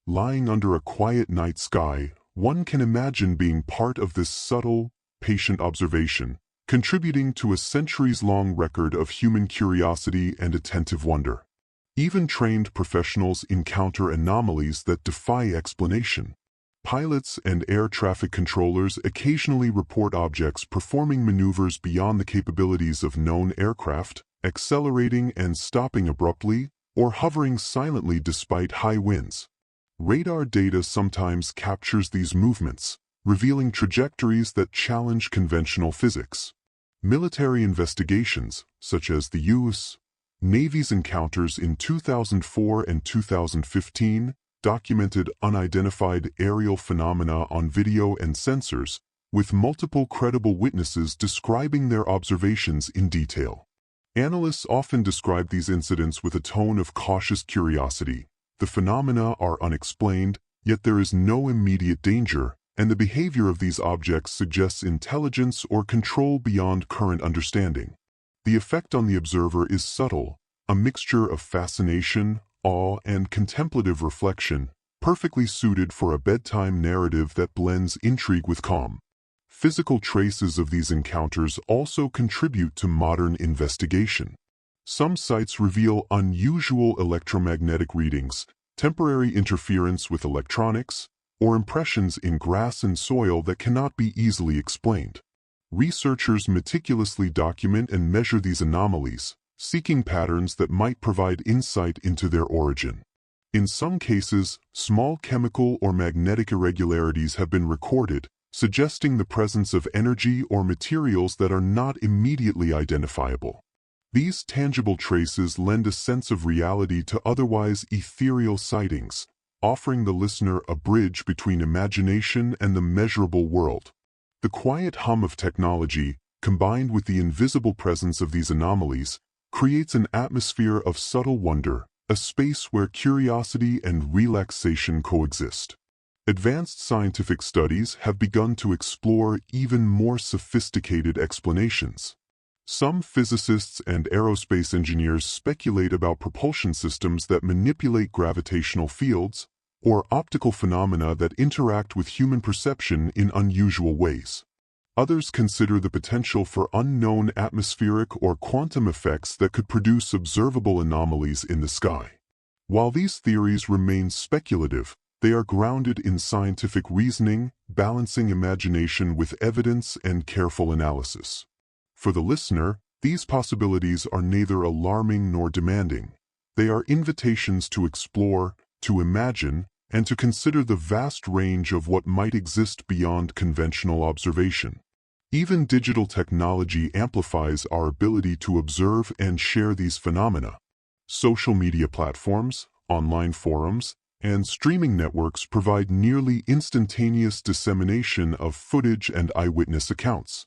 Lying under a quiet night sky, one can imagine being part of this subtle, patient observation, contributing to a centuries-long record of human curiosity and attentive wonder. Even trained professionals encounter anomalies that defy explanation. Pilots and air traffic controllers occasionally report objects performing maneuvers beyond the capabilities of known aircraft, accelerating and stopping abruptly, or hovering silently despite high winds. Radar data sometimes captures these movements, revealing trajectories that challenge conventional physics. Military investigations, such as the U.S. Navy's encounters in 2004 and 2015, documented unidentified aerial phenomena on video and sensors, with multiple credible witnesses describing their observations in detail. Analysts often describe these incidents with a tone of cautious curiosity. The phenomena are unexplained, yet there is no immediate danger, and the behavior of these objects suggests intelligence or control beyond current understanding. The effect on the observer is subtle, a mixture of fascination, awe, and contemplative reflection, perfectly suited for a bedtime narrative that blends intrigue with calm. Physical traces of these encounters also contribute to modern investigation. Some sites reveal unusual electromagnetic readings, temporary interference with electronics, or impressions in grass and soil that cannot be easily explained. Researchers meticulously document and measure these anomalies, seeking patterns that might provide insight into their origin. In some cases, small chemical or magnetic irregularities have been recorded, suggesting the presence of energy or materials that are not immediately identifiable. These tangible traces lend a sense of reality to otherwise ethereal sightings, offering the listener a bridge between imagination and the measurable world. The quiet hum of technology, combined with the invisible presence of these anomalies, creates an atmosphere of subtle wonder, a space where curiosity and relaxation coexist. Advanced scientific studies have begun to explore even more sophisticated explanations. Some physicists and aerospace engineers speculate about propulsion systems that manipulate gravitational fields, or optical phenomena that interact with human perception in unusual ways. Others consider the potential for unknown atmospheric or quantum effects that could produce observable anomalies in the sky. While these theories remain speculative, they are grounded in scientific reasoning, balancing imagination with evidence and careful analysis. For the listener, these possibilities are neither alarming nor demanding. They are invitations to explore, to imagine, and to consider the vast range of what might exist beyond conventional observation. Even digital technology amplifies our ability to observe and share these phenomena. Social media platforms, online forums, and streaming networks provide nearly instantaneous dissemination of footage and eyewitness accounts.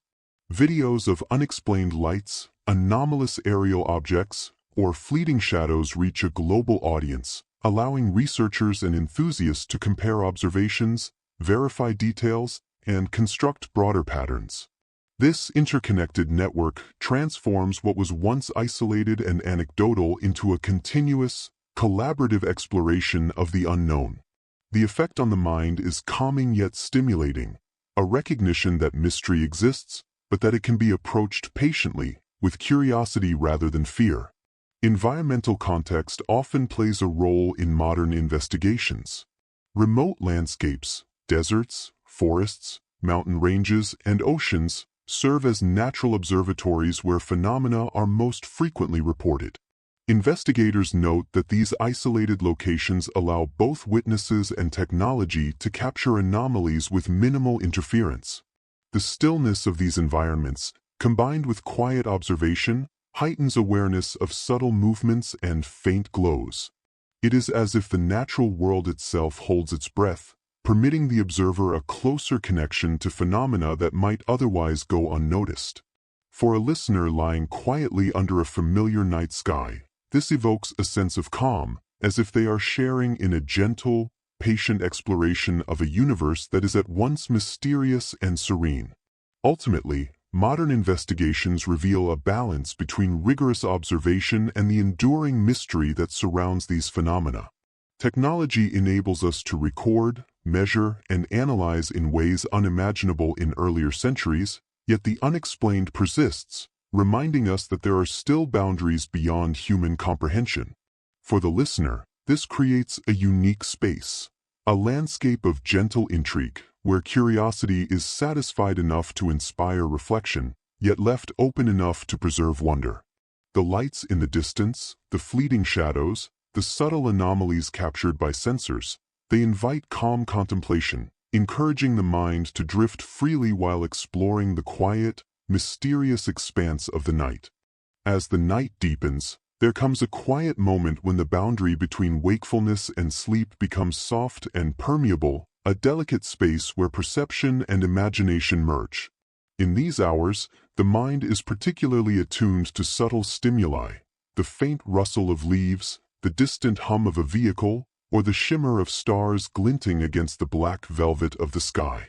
Videos of unexplained lights, anomalous aerial objects, or fleeting shadows reach a global audience, allowing researchers and enthusiasts to compare observations, verify details, and construct broader patterns. This interconnected network transforms what was once isolated and anecdotal into a continuous, collaborative exploration of the unknown. The effect on the mind is calming yet stimulating, a recognition that mystery exists, but that it can be approached patiently, with curiosity rather than fear. Environmental context often plays a role in modern investigations. Remote landscapes, deserts, forests, mountain ranges, and oceans serve as natural observatories where phenomena are most frequently reported. Investigators note that these isolated locations allow both witnesses and technology to capture anomalies with minimal interference. The stillness of these environments, combined with quiet observation, heightens awareness of subtle movements and faint glows. It is as if the natural world itself holds its breath, permitting the observer a closer connection to phenomena that might otherwise go unnoticed. For a listener lying quietly under a familiar night sky, this evokes a sense of calm, as if they are sharing in a gentle, patient exploration of a universe that is at once mysterious and serene. Ultimately, modern investigations reveal a balance between rigorous observation and the enduring mystery that surrounds these phenomena. Technology enables us to record, measure, and analyze in ways unimaginable in earlier centuries, yet the unexplained persists, reminding us that there are still boundaries beyond human comprehension. For the listener, this creates a unique space, a landscape of gentle intrigue, where curiosity is satisfied enough to inspire reflection, yet left open enough to preserve wonder. The lights in the distance, the fleeting shadows, the subtle anomalies captured by sensors, they invite calm contemplation, encouraging the mind to drift freely while exploring the quiet, mysterious expanse of the night. As the night deepens, there comes a quiet moment when the boundary between wakefulness and sleep becomes soft and permeable, a delicate space where perception and imagination merge. In these hours, the mind is particularly attuned to subtle stimuli, the faint rustle of leaves, the distant hum of a vehicle, or the shimmer of stars glinting against the black velvet of the sky.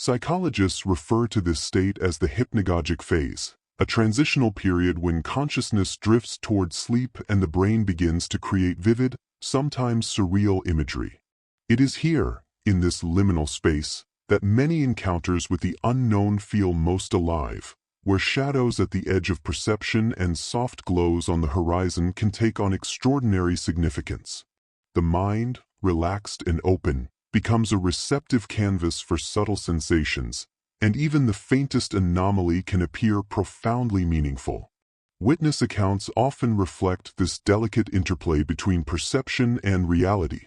Psychologists refer to this state as the hypnagogic phase, a transitional period when consciousness drifts toward sleep and the brain begins to create vivid, sometimes surreal imagery. It is here, in this liminal space, that many encounters with the unknown feel most alive, where shadows at the edge of perception and soft glows on the horizon can take on extraordinary significance. The mind, relaxed and open, becomes a receptive canvas for subtle sensations, and even the faintest anomaly can appear profoundly meaningful. Witness accounts often reflect this delicate interplay between perception and reality.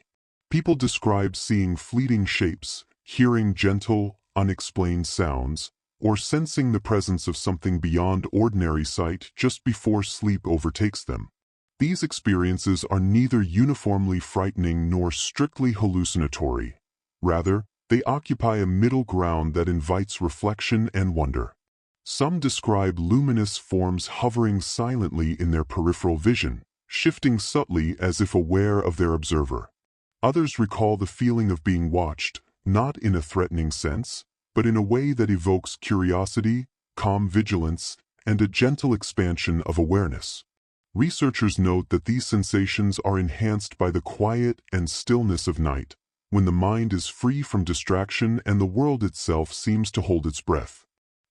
People describe seeing fleeting shapes, hearing gentle, unexplained sounds, or sensing the presence of something beyond ordinary sight just before sleep overtakes them. These experiences are neither uniformly frightening nor strictly hallucinatory. Rather, they occupy a middle ground that invites reflection and wonder. Some describe luminous forms hovering silently in their peripheral vision, shifting subtly as if aware of their observer. Others recall the feeling of being watched, not in a threatening sense, but in a way that evokes curiosity, calm vigilance, and a gentle expansion of awareness. Researchers note that these sensations are enhanced by the quiet and stillness of night, when the mind is free from distraction and the world itself seems to hold its breath.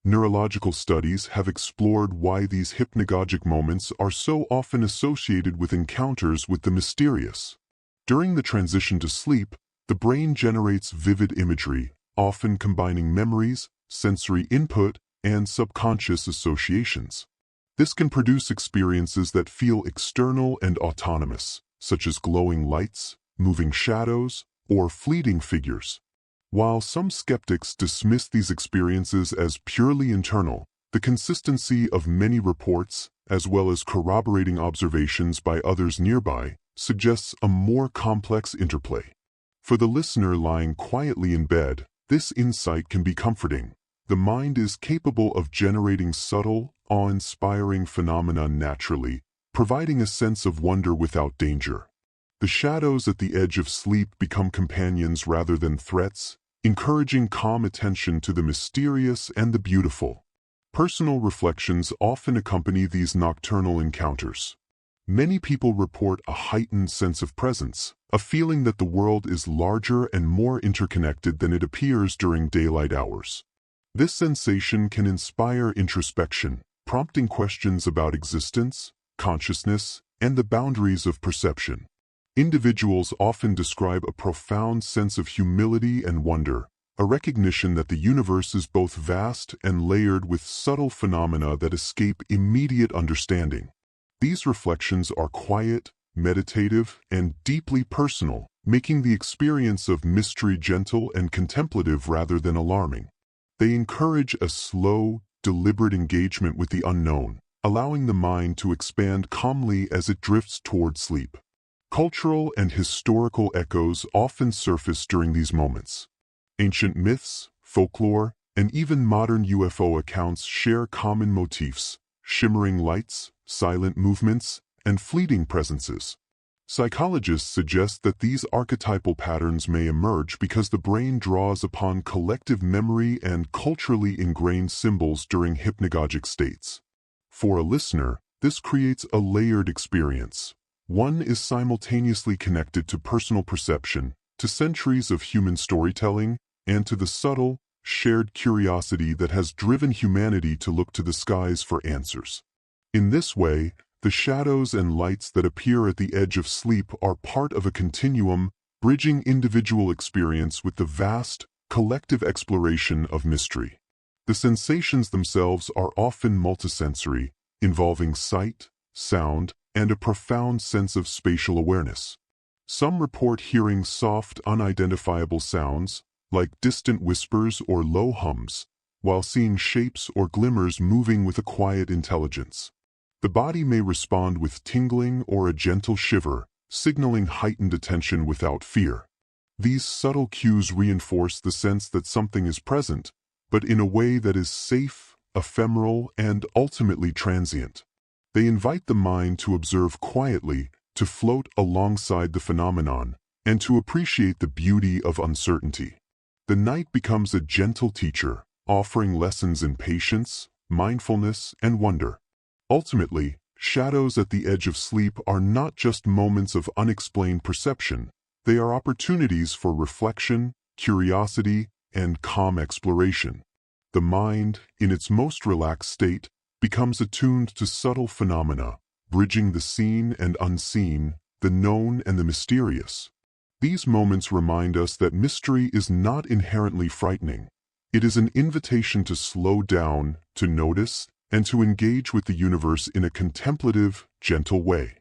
Neurological studies have explored why these hypnagogic moments are so often associated with encounters with the mysterious. During the transition to sleep, the brain generates vivid imagery, often combining memories, sensory input, and subconscious associations. This can produce experiences that feel external and autonomous, such as glowing lights, moving shadows, or fleeting figures. While some skeptics dismiss these experiences as purely internal, the consistency of many reports, as well as corroborating observations by others nearby, suggests a more complex interplay. For the listener lying quietly in bed, this insight can be comforting. The mind is capable of generating subtle, awe-inspiring phenomena naturally, providing a sense of wonder without danger. The shadows at the edge of sleep become companions rather than threats, encouraging calm attention to the mysterious and the beautiful. Personal reflections often accompany these nocturnal encounters. Many people report a heightened sense of presence, a feeling that the world is larger and more interconnected than it appears during daylight hours. This sensation can inspire introspection, prompting questions about existence, consciousness, and the boundaries of perception. Individuals often describe a profound sense of humility and wonder, a recognition that the universe is both vast and layered with subtle phenomena that escape immediate understanding. These reflections are quiet, meditative, and deeply personal, making the experience of mystery gentle and contemplative rather than alarming. They encourage a slow, deliberate engagement with the unknown, allowing the mind to expand calmly as it drifts toward sleep. Cultural and historical echoes often surface during these moments. Ancient myths, folklore, and even modern UFO accounts share common motifs: shimmering lights, silent movements, and fleeting presences. Psychologists suggest that these archetypal patterns may emerge because the brain draws upon collective memory and culturally ingrained symbols during hypnagogic states. For a listener, this creates a layered experience. One is simultaneously connected to personal perception, to centuries of human storytelling, and to the subtle, shared curiosity that has driven humanity to look to the skies for answers. In this way, the shadows and lights that appear at the edge of sleep are part of a continuum, bridging individual experience with the vast, collective exploration of mystery. The sensations themselves are often multisensory, involving sight, sound, and a profound sense of spatial awareness. Some report hearing soft, unidentifiable sounds, like distant whispers or low hums, while seeing shapes or glimmers moving with a quiet intelligence. The body may respond with tingling or a gentle shiver, signaling heightened attention without fear. These subtle cues reinforce the sense that something is present, but in a way that is safe, ephemeral, and ultimately transient. They invite the mind to observe quietly, to float alongside the phenomenon, and to appreciate the beauty of uncertainty. The night becomes a gentle teacher, offering lessons in patience, mindfulness, and wonder. Ultimately, shadows at the edge of sleep are not just moments of unexplained perception. They are opportunities for reflection, curiosity, and calm exploration. The mind, in its most relaxed state, becomes attuned to subtle phenomena, bridging the seen and unseen, the known and the mysterious. These moments remind us that mystery is not inherently frightening. It is an invitation to slow down, to notice, and to engage with the universe in a contemplative, gentle way.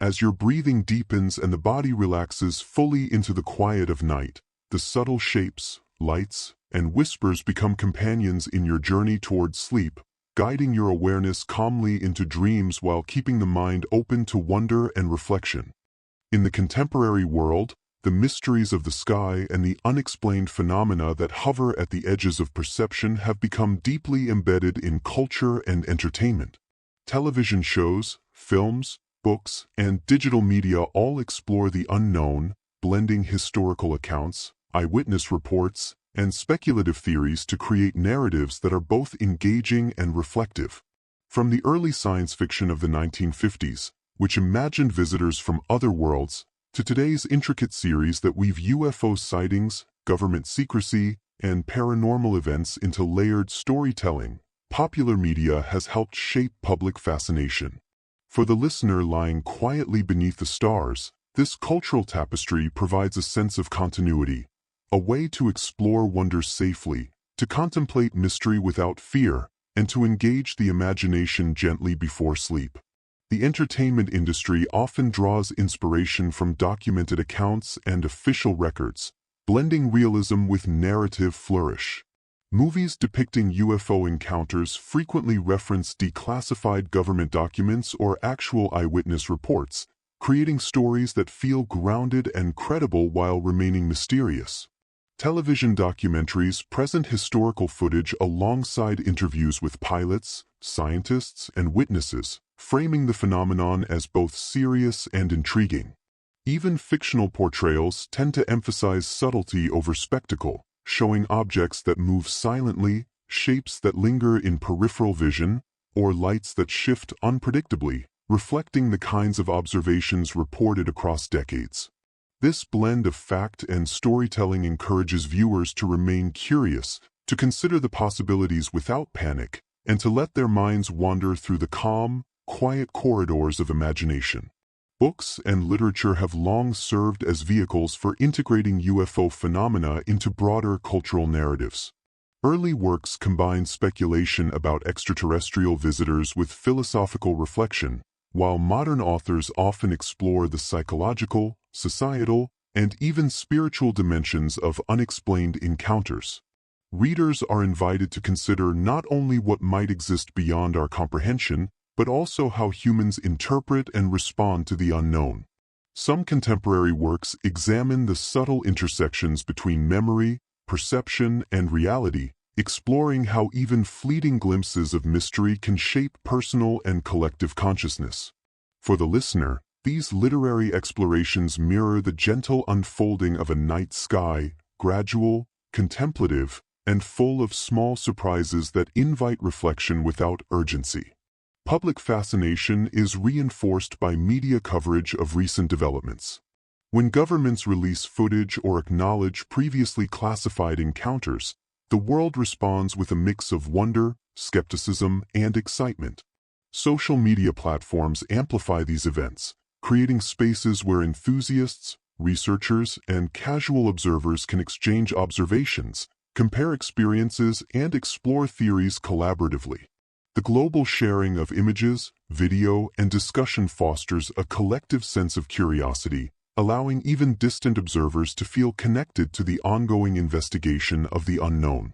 As your breathing deepens and the body relaxes fully into the quiet of night, the subtle shapes, lights, and whispers become companions in your journey towards sleep, guiding your awareness calmly into dreams while keeping the mind open to wonder and reflection. In the contemporary world, the mysteries of the sky and the unexplained phenomena that hover at the edges of perception have become deeply embedded in culture and entertainment. Television shows, films, books, and digital media all explore the unknown, blending historical accounts, eyewitness reports, and speculative theories to create narratives that are both engaging and reflective. From the early science fiction of the 1950s, which imagined visitors from other worlds, to today's intricate series that weave UFO sightings, government secrecy, and paranormal events into layered storytelling, popular media has helped shape public fascination. For the listener lying quietly beneath the stars, this cultural tapestry provides a sense of continuity, a way to explore wonder safely, to contemplate mystery without fear, and to engage the imagination gently before sleep. The entertainment industry often draws inspiration from documented accounts and official records, blending realism with narrative flourish. Movies depicting UFO encounters frequently reference declassified government documents or actual eyewitness reports, creating stories that feel grounded and credible while remaining mysterious. Television documentaries present historical footage alongside interviews with pilots, scientists, and witnesses, framing the phenomenon as both serious and intriguing. Even fictional portrayals tend to emphasize subtlety over spectacle, showing objects that move silently, shapes that linger in peripheral vision, or lights that shift unpredictably, reflecting the kinds of observations reported across decades. This blend of fact and storytelling encourages viewers to remain curious, to consider the possibilities without panic, and to let their minds wander through the calm, quiet corridors of imagination. Books and literature have long served as vehicles for integrating UFO phenomena into broader cultural narratives. Early works combined speculation about extraterrestrial visitors with philosophical reflection, while modern authors often explore the psychological, societal, and even spiritual dimensions of unexplained encounters. Readers are invited to consider not only what might exist beyond our comprehension, but also how humans interpret and respond to the unknown. Some contemporary works examine the subtle intersections between memory, perception, and reality, exploring how even fleeting glimpses of mystery can shape personal and collective consciousness. For the listener, these literary explorations mirror the gentle unfolding of a night sky, gradual, contemplative, and full of small surprises that invite reflection without urgency. Public fascination is reinforced by media coverage of recent developments. When governments release footage or acknowledge previously classified encounters, the world responds with a mix of wonder, skepticism, and excitement. Social media platforms amplify these events, creating spaces where enthusiasts, researchers, and casual observers can exchange observations, compare experiences, and explore theories collaboratively. The global sharing of images, video, and discussion fosters a collective sense of curiosity, allowing even distant observers to feel connected to the ongoing investigation of the unknown.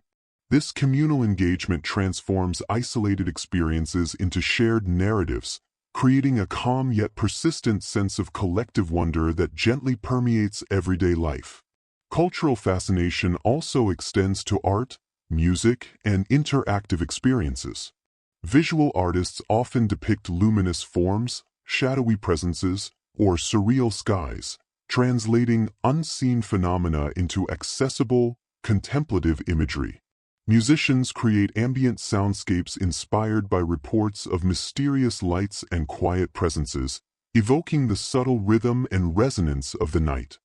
This communal engagement transforms isolated experiences into shared narratives, creating a calm yet persistent sense of collective wonder that gently permeates everyday life. Cultural fascination also extends to art, music, and interactive experiences. Visual artists often depict luminous forms, shadowy presences, or surreal skies, translating unseen phenomena into accessible, contemplative imagery. Musicians create ambient soundscapes inspired by reports of mysterious lights and quiet presences, evoking the subtle rhythm and resonance of the night.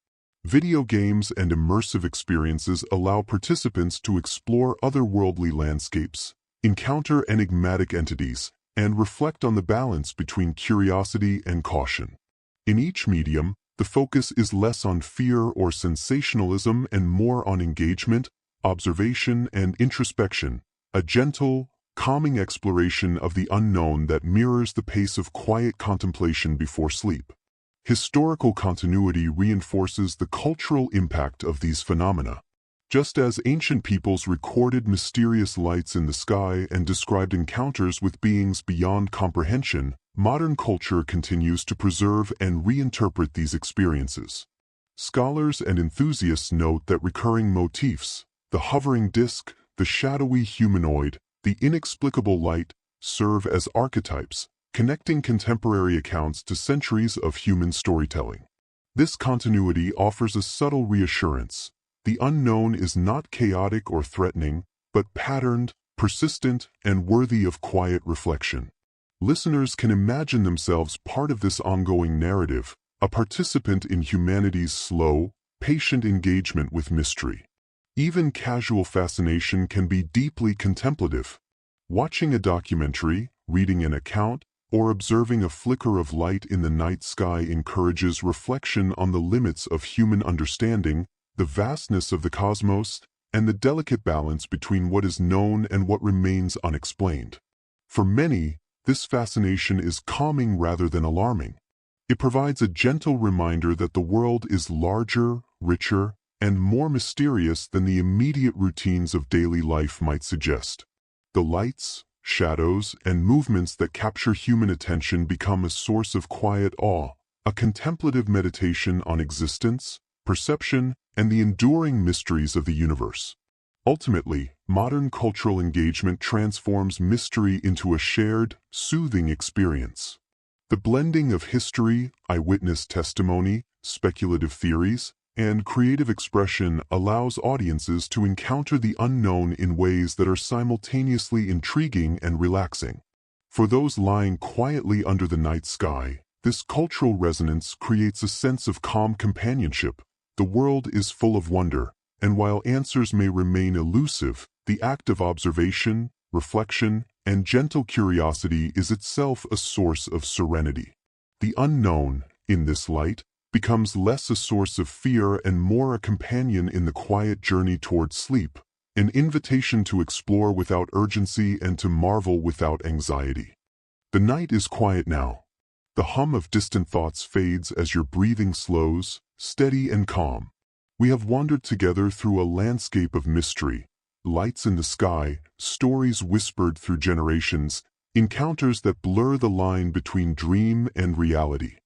Video games and immersive experiences allow participants to explore otherworldly landscapes, encounter enigmatic entities, and reflect on the balance between curiosity and caution. In each medium, the focus is less on fear or sensationalism and more on engagement, observation, and introspection, a gentle, calming exploration of the unknown that mirrors the pace of quiet contemplation before sleep. Historical continuity reinforces the cultural impact of these phenomena. Just as ancient peoples recorded mysterious lights in the sky and described encounters with beings beyond comprehension, modern culture continues to preserve and reinterpret these experiences. Scholars and enthusiasts note that recurring motifs, the hovering disk, the shadowy humanoid, the inexplicable light, serve as archetypes, connecting contemporary accounts to centuries of human storytelling. This continuity offers a subtle reassurance. The unknown is not chaotic or threatening, but patterned, persistent, and worthy of quiet reflection. Listeners can imagine themselves part of this ongoing narrative, a participant in humanity's slow, patient engagement with mystery. Even casual fascination can be deeply contemplative. Watching a documentary, reading an account, or observing a flicker of light in the night sky encourages reflection on the limits of human understanding, the vastness of the cosmos, and the delicate balance between what is known and what remains unexplained. For many, this fascination is calming rather than alarming. It provides a gentle reminder that the world is larger, richer, and more mysterious than the immediate routines of daily life might suggest. The lights, shadows, and movements that capture human attention become a source of quiet awe, a contemplative meditation on existence, perception, and the enduring mysteries of the universe. Ultimately, modern cultural engagement transforms mystery into a shared, soothing experience. The blending of history, eyewitness testimony, speculative theories, and creative expression allows audiences to encounter the unknown in ways that are simultaneously intriguing and relaxing. For those lying quietly under the night sky, this cultural resonance creates a sense of calm companionship. The world is full of wonder, and while answers may remain elusive, the act of observation, reflection, and gentle curiosity is itself a source of serenity. The unknown, in this light, becomes less a source of fear and more a companion in the quiet journey toward sleep, an invitation to explore without urgency and to marvel without anxiety. The night is quiet now. The hum of distant thoughts fades as your breathing slows, steady and calm. We have wandered together through a landscape of mystery, lights in the sky, stories whispered through generations, encounters that blur the line between dream and reality.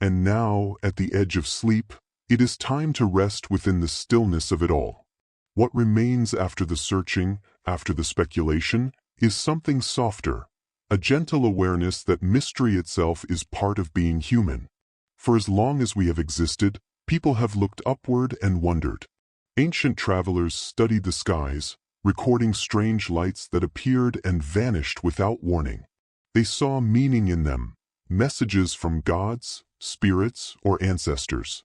And now, at the edge of sleep, it is time to rest within the stillness of it all. What remains after the searching, after the speculation, is something softer, a gentle awareness that mystery itself is part of being human. For as long as we have existed, people have looked upward and wondered. Ancient travelers studied the skies, recording strange lights that appeared and vanished without warning. They saw meaning in them, messages from gods, spirits, or ancestors.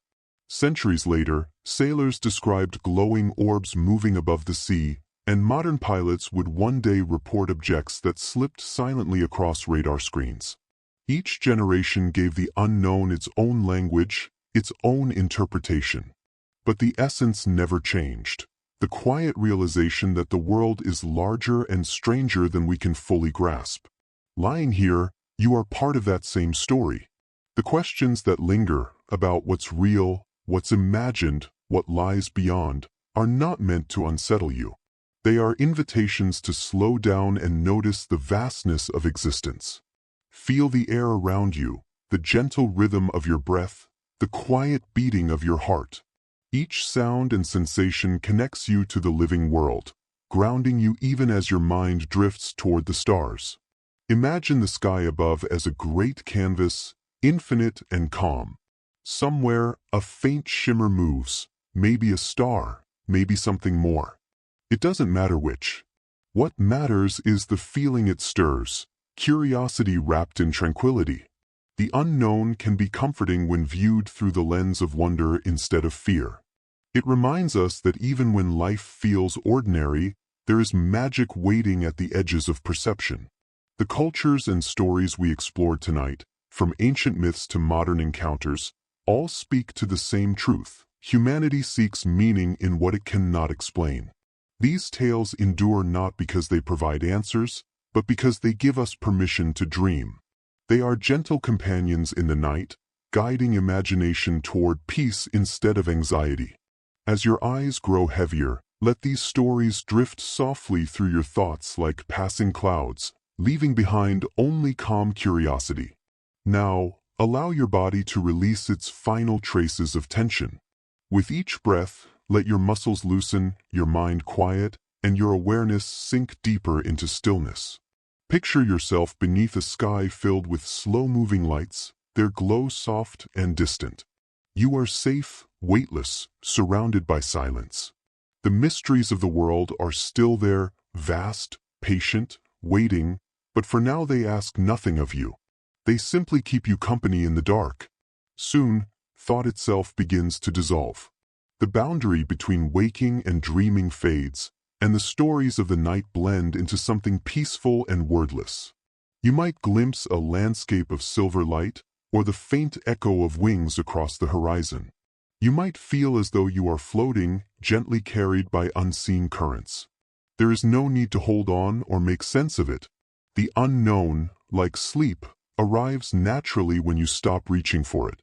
Centuries later, sailors described glowing orbs moving above the sea, and modern pilots would one day report objects that slipped silently across radar screens. Each generation gave the unknown its own language, its own interpretation. But the essence never changed. The quiet realization that the world is larger and stranger than we can fully grasp. Lying here, you are part of that same story. The questions that linger about what's real, what's imagined, what lies beyond, are not meant to unsettle you. They are invitations to slow down and notice the vastness of existence. Feel the air around you, the gentle rhythm of your breath, the quiet beating of your heart. Each sound and sensation connects you to the living world, grounding you even as your mind drifts toward the stars. Imagine the sky above as a great canvas, infinite and calm. Somewhere, a faint shimmer moves, maybe a star, maybe something more. It doesn't matter which. What matters is the feeling it stirs, curiosity wrapped in tranquility. The unknown can be comforting when viewed through the lens of wonder instead of fear. It reminds us that even when life feels ordinary, there is magic waiting at the edges of perception. The cultures and stories we explored tonight, from ancient myths to modern encounters, all speak to the same truth. Humanity seeks meaning in what it cannot explain. These tales endure not because they provide answers, but because they give us permission to dream. They are gentle companions in the night, guiding imagination toward peace instead of anxiety. As your eyes grow heavier, let these stories drift softly through your thoughts like passing clouds, leaving behind only calm curiosity. Now, allow your body to release its final traces of tension. With each breath, let your muscles loosen, your mind quiet, and your awareness sink deeper into stillness. Picture yourself beneath a sky filled with slow-moving lights, their glow soft and distant. You are safe, weightless, surrounded by silence. The mysteries of the world are still there, vast, patient, waiting, but for now they ask nothing of you. They simply keep you company in the dark. Soon, thought itself begins to dissolve. The boundary between waking and dreaming fades, and the stories of the night blend into something peaceful and wordless. You might glimpse a landscape of silver light, or the faint echo of wings across the horizon. You might feel as though you are floating, gently carried by unseen currents. There is no need to hold on or make sense of it. The unknown, like sleep, arrives naturally when you stop reaching for it.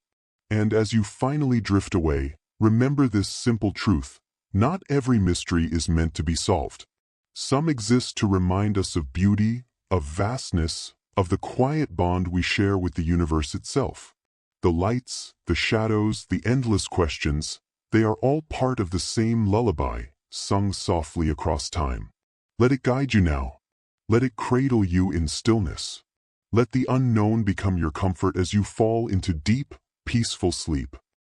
And as you finally drift away, remember this simple truth: not every mystery is meant to be solved. Some exist to remind us of beauty, of vastness, of the quiet bond we share with the universe itself. The lights, the shadows, the endless questions, they are all part of the same lullaby, sung softly across time. Let it guide you now. Let it cradle you in stillness. Let the unknown become your comfort as you fall into deep, peaceful sleep.